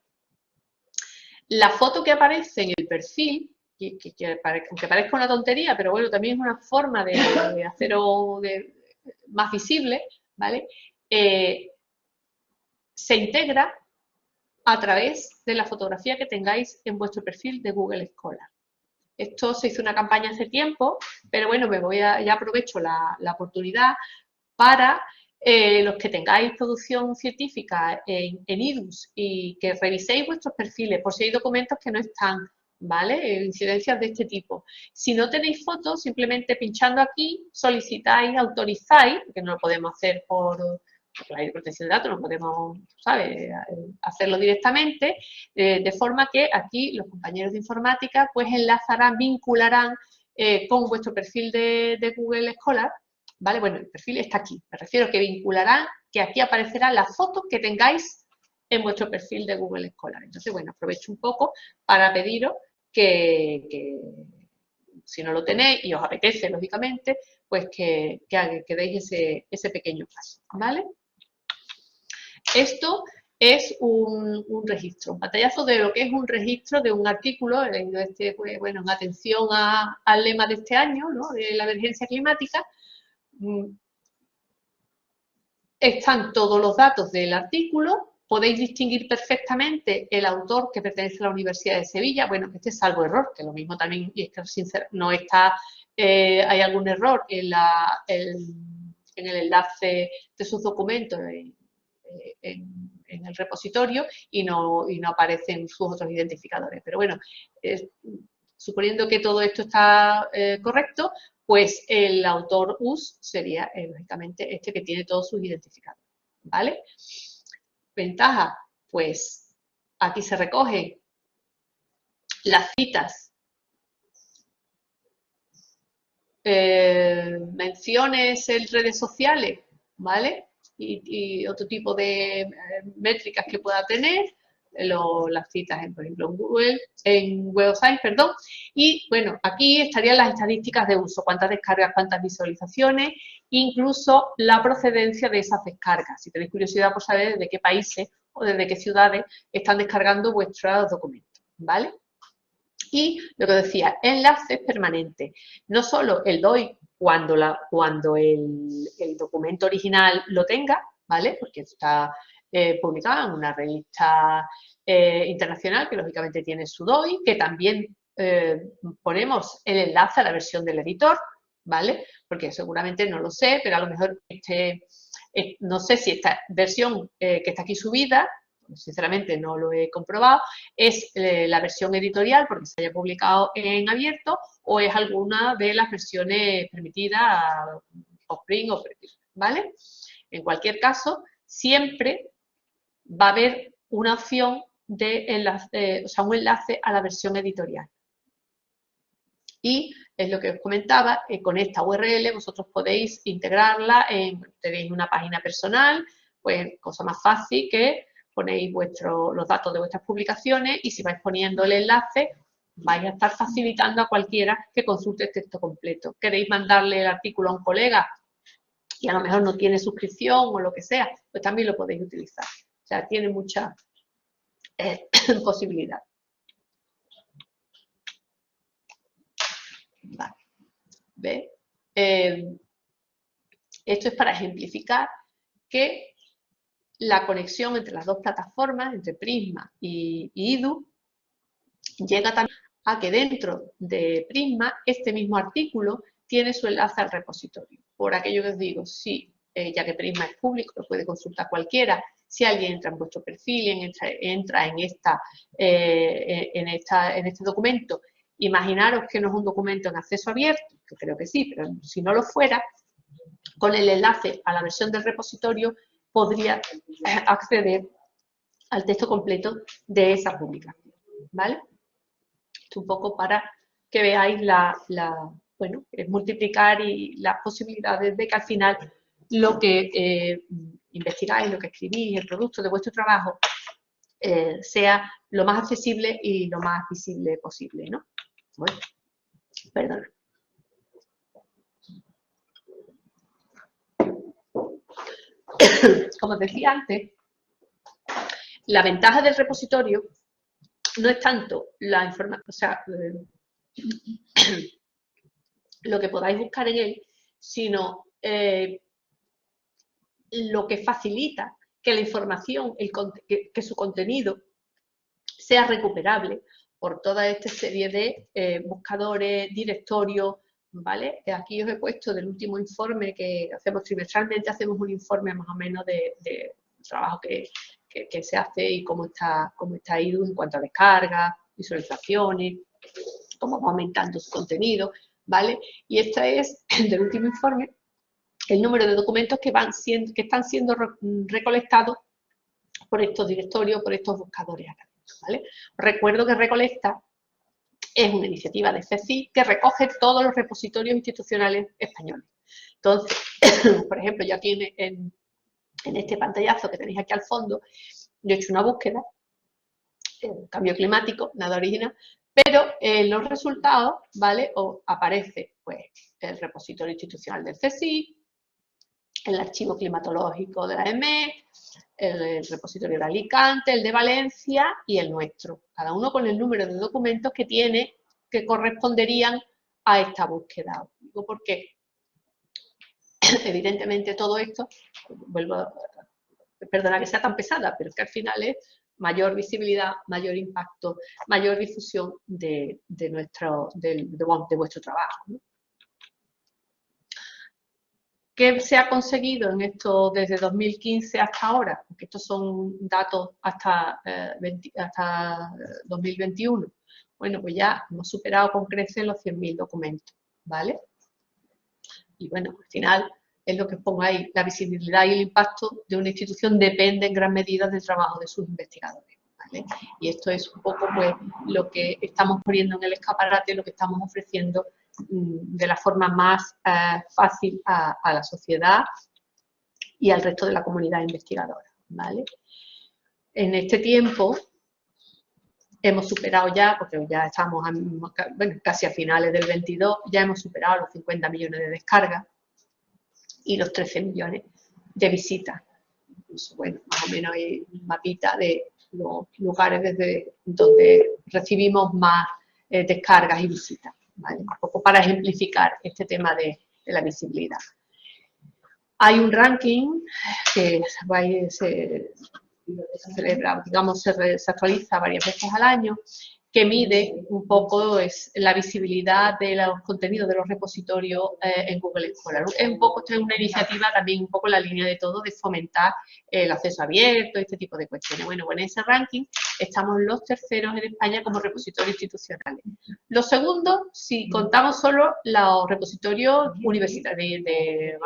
La foto que aparece en el perfil, aunque parezca una tontería, pero bueno, también es una forma de hacerlo más visible, ¿vale? Se integra a través de la fotografía que tengáis en vuestro perfil de Google Scholar. Esto se hizo una campaña hace tiempo, pero bueno, ya aprovecho la oportunidad para los que tengáis producción científica en IDUS y que reviséis vuestros perfiles por si hay documentos que no están, ¿vale? Incidencias de este tipo. Si no tenéis fotos, simplemente pinchando aquí, solicitáis, autorizáis, porque no lo podemos hacer por la ley de protección de datos, no podemos, ¿sabes?, hacerlo directamente, de forma que aquí los compañeros de informática pues enlazarán, vincularán con vuestro perfil de Google Scholar, ¿vale? Bueno, el perfil está aquí, me refiero que vincularán, que aquí aparecerá la foto que tengáis en vuestro perfil de Google Scholar. Entonces, bueno, aprovecho un poco para pediros que si no lo tenéis y os apetece, lógicamente, pues que deis ese pequeño paso, ¿vale? Esto es un registro, un pantallazo de lo que es un registro de un artículo, pues, bueno, en atención al lema de este año, ¿no?, de la emergencia climática. Están todos los datos del artículo, podéis distinguir perfectamente el autor que pertenece a la Universidad de Sevilla, bueno, que este es salvo error, que lo mismo también, y es que no está, hay algún error en el enlace de sus documentos en el repositorio y no aparecen sus otros identificadores. Pero bueno, suponiendo que todo esto está correcto, pues el autor US sería, lógicamente, este que tiene todos sus identificadores, ¿vale? Ventaja, pues aquí se recogen las citas, menciones en redes sociales, ¿vale? Y otro tipo de métricas que pueda tener, las citas, por ejemplo, en Web of Science, perdón. Y bueno, aquí estarían las estadísticas de uso, cuántas descargas, cuántas visualizaciones, incluso la procedencia de esas descargas. Si tenéis curiosidad por saber desde qué países o desde qué ciudades están descargando vuestros documentos, ¿vale? Y lo que decía, enlaces permanentes. No solo el doy cuando el documento original lo tenga, ¿vale? Porque está publicado en una revista internacional que lógicamente tiene su DOI, que también ponemos el enlace a la versión del editor, ¿vale? Porque seguramente no lo sé, pero a lo mejor no sé si esta versión que está aquí subida, sinceramente no lo he comprobado, es la versión editorial porque se haya publicado en abierto o es alguna de las versiones permitidas Postprint o Preview, ¿vale? En cualquier caso, siempre va a haber una opción de enlace, o sea, un enlace a la versión editorial. Y es lo que os comentaba, con esta URL vosotros podéis integrarla tenéis una página personal, pues cosa más fácil que ponéis los datos de vuestras publicaciones y si vais poniendo el enlace vais a estar facilitando a cualquiera que consulte el texto completo. ¿Queréis mandarle el artículo a un colega y a lo mejor no tiene suscripción o lo que sea? Pues también lo podéis utilizar. O sea, tiene mucha posibilidad. Vale. ¿Ves? Esto es para ejemplificar que la conexión entre las dos plataformas, entre Prisma y IDU, llega también a que dentro de Prisma este mismo artículo tiene su enlace al repositorio. Por aquello que os digo, sí, ya que Prisma es público, lo puede consultar cualquiera. Si alguien entra en vuestro perfil, entra en este documento, imaginaros que no es un documento en acceso abierto, que creo que sí, pero si no lo fuera, con el enlace a la versión del repositorio podría acceder al texto completo de esa publicación, ¿vale? Esto un poco para que veáis bueno, es multiplicar y las posibilidades de que al final lo que investigáis, lo que escribís, el producto de vuestro trabajo sea lo más accesible y lo más visible posible, ¿no? Bueno, perdón. Como os decía antes, la ventaja del repositorio no es tanto la información, o sea, lo que podáis buscar en él, sino lo que facilita que la información, que su contenido sea recuperable por toda esta serie de buscadores, directorios, ¿vale? Aquí os he puesto del último informe que hacemos trimestralmente, hacemos un informe más o menos de trabajo que se hace y cómo está ido en cuanto a descargas, visualizaciones, cómo va aumentando su contenido, ¿vale? Y este es del último informe el número de documentos que están siendo recolectados por estos directorios, por estos buscadores académicos, ¿vale? Recuerdo que Recolecta es una iniciativa de CSIC que recoge todos los repositorios institucionales españoles. Entonces, por ejemplo, yo aquí en este pantallazo que tenéis aquí al fondo, yo he hecho una búsqueda, cambio climático, nada original, pero en los resultados, ¿vale? Aparece pues el repositorio institucional del CSIC, el archivo climatológico de la EMET, el repositorio de Alicante, el de Valencia y el nuestro, cada uno con el número de documentos que tiene, que corresponderían a esta búsqueda. Digo porque evidentemente todo esto, perdona que sea tan pesada, pero es que al final es mayor visibilidad, mayor impacto, mayor difusión de vuestro trabajo, ¿no? ¿Qué se ha conseguido en esto desde 2015 hasta ahora? Porque estos son datos hasta 2021. Bueno, pues ya hemos superado con creces los 100.000 documentos, ¿vale? Y bueno, al final es lo que pongo ahí, la visibilidad y el impacto de una institución depende en gran medida del trabajo de sus investigadores, ¿vale? Y esto es un poco pues lo que estamos poniendo en el escaparate, lo que estamos ofreciendo de la forma más fácil a la sociedad y al resto de la comunidad investigadora, ¿vale? En este tiempo hemos superado ya, porque ya estamos casi a finales del 22, ya hemos superado los 50 millones de descargas y los 13 millones de visitas. Bueno, más o menos hay un mapita de los lugares desde donde recibimos más descargas y visitas, ¿vale? Un poco para ejemplificar este tema de la visibilidad. Hay un ranking que se celebra, digamos, se actualiza varias veces al año, que mide un poco la visibilidad de los contenidos de los repositorios en Google Scholar. Un poco, esto es una iniciativa también un poco en la línea de todo, de fomentar el acceso abierto, este tipo de cuestiones. Bueno, en ese ranking estamos los terceros en España como repositorios institucionales. Los segundos, si contamos solo los repositorios universitarios, de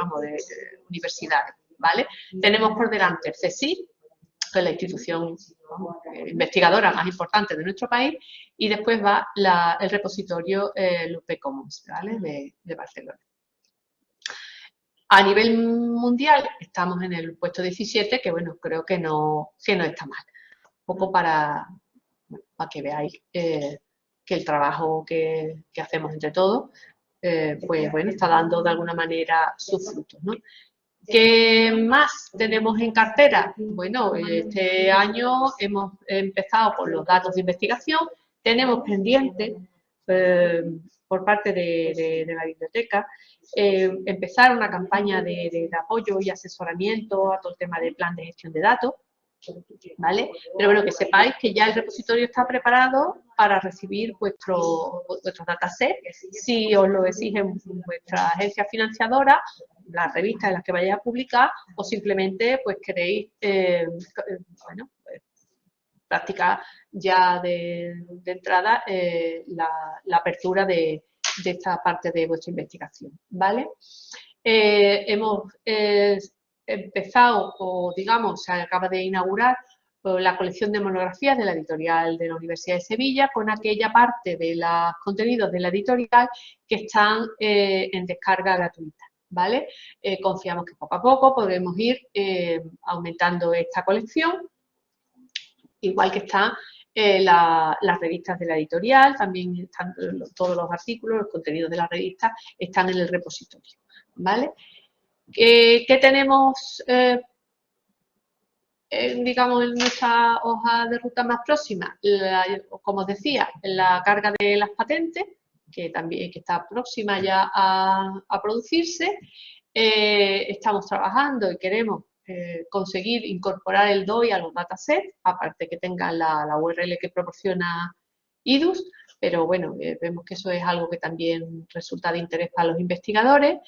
universidades, ¿vale? Tenemos por delante el CSIC, que es la institución investigadora más importante de nuestro país, y después va el repositorio Lupe Commons, ¿vale? de Barcelona. A nivel mundial estamos en el puesto 17, que bueno, creo que no está mal. Un poco para que veáis que el trabajo que hacemos entre todos, pues bueno, está dando de alguna manera sus frutos, ¿no? ¿Qué más tenemos en cartera? Bueno, este año hemos empezado con los datos de investigación, tenemos pendiente por parte de la biblioteca empezar una campaña de apoyo y asesoramiento a todo el tema del plan de gestión de datos, ¿vale? Pero bueno, que sepáis que ya el repositorio está preparado para recibir vuestros datasets, si os lo exigen vuestra agencia financiadora, las revistas en las que vayáis a publicar, o simplemente pues queréis, practicar ya de entrada la apertura de esta parte de vuestra investigación, ¿vale? Hemos empezado, o digamos, se acaba de inaugurar la colección de monografías de la editorial de la Universidad de Sevilla, con aquella parte de los contenidos de la editorial que están en descarga gratuita, ¿vale? Confiamos que poco a poco podremos ir aumentando esta colección, igual que están las revistas de la editorial, también están todos los artículos, los contenidos de las revistas están en el repositorio, ¿vale? ¿Qué tenemos, digamos, en nuestra hoja de ruta más próxima? Como os decía, la carga de las patentes, que también está próxima ya a producirse. Estamos trabajando y queremos conseguir incorporar el DOI a los datasets, aparte que tengan la URL que proporciona IDUS, pero bueno, vemos que eso es algo que también resulta de interés para los investigadores.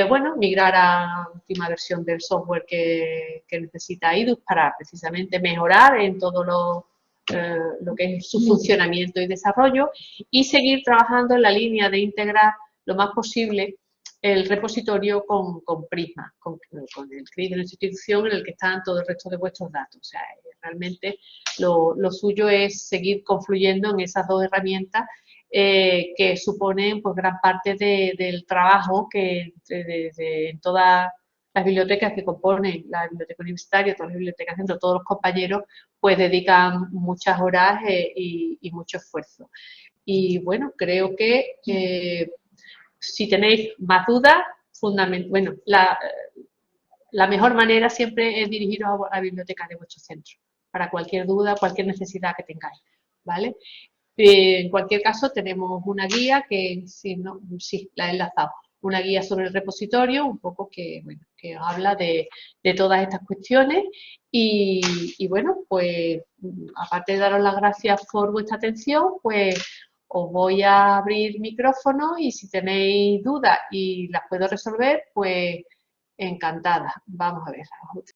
Bueno, migrar a la última versión del software que necesita IDUS para precisamente mejorar en todo lo que es su funcionamiento y desarrollo, y seguir trabajando en la línea de integrar lo más posible el repositorio con Prisma, con el CRI de la institución en el que están todo el resto de vuestros datos. O sea, realmente lo suyo es seguir confluyendo en esas dos herramientas que suponen pues gran parte del trabajo que en toda las bibliotecas que componen la biblioteca universitaria, todas las bibliotecas dentro, todos los compañeros, pues dedican muchas horas y mucho esfuerzo. Y bueno, creo que si tenéis más dudas, bueno, la mejor manera siempre es dirigiros a la biblioteca de vuestro centro, para cualquier duda, cualquier necesidad que tengáis, ¿vale? En cualquier caso, tenemos una guía que, si no, sí, la he enlazado, una guía sobre el repositorio, un poco que, bueno, que os habla de todas estas cuestiones y bueno, pues aparte de daros las gracias por vuestra atención, pues os voy a abrir micrófono y si tenéis dudas y las puedo resolver, pues encantada. Vamos a ver.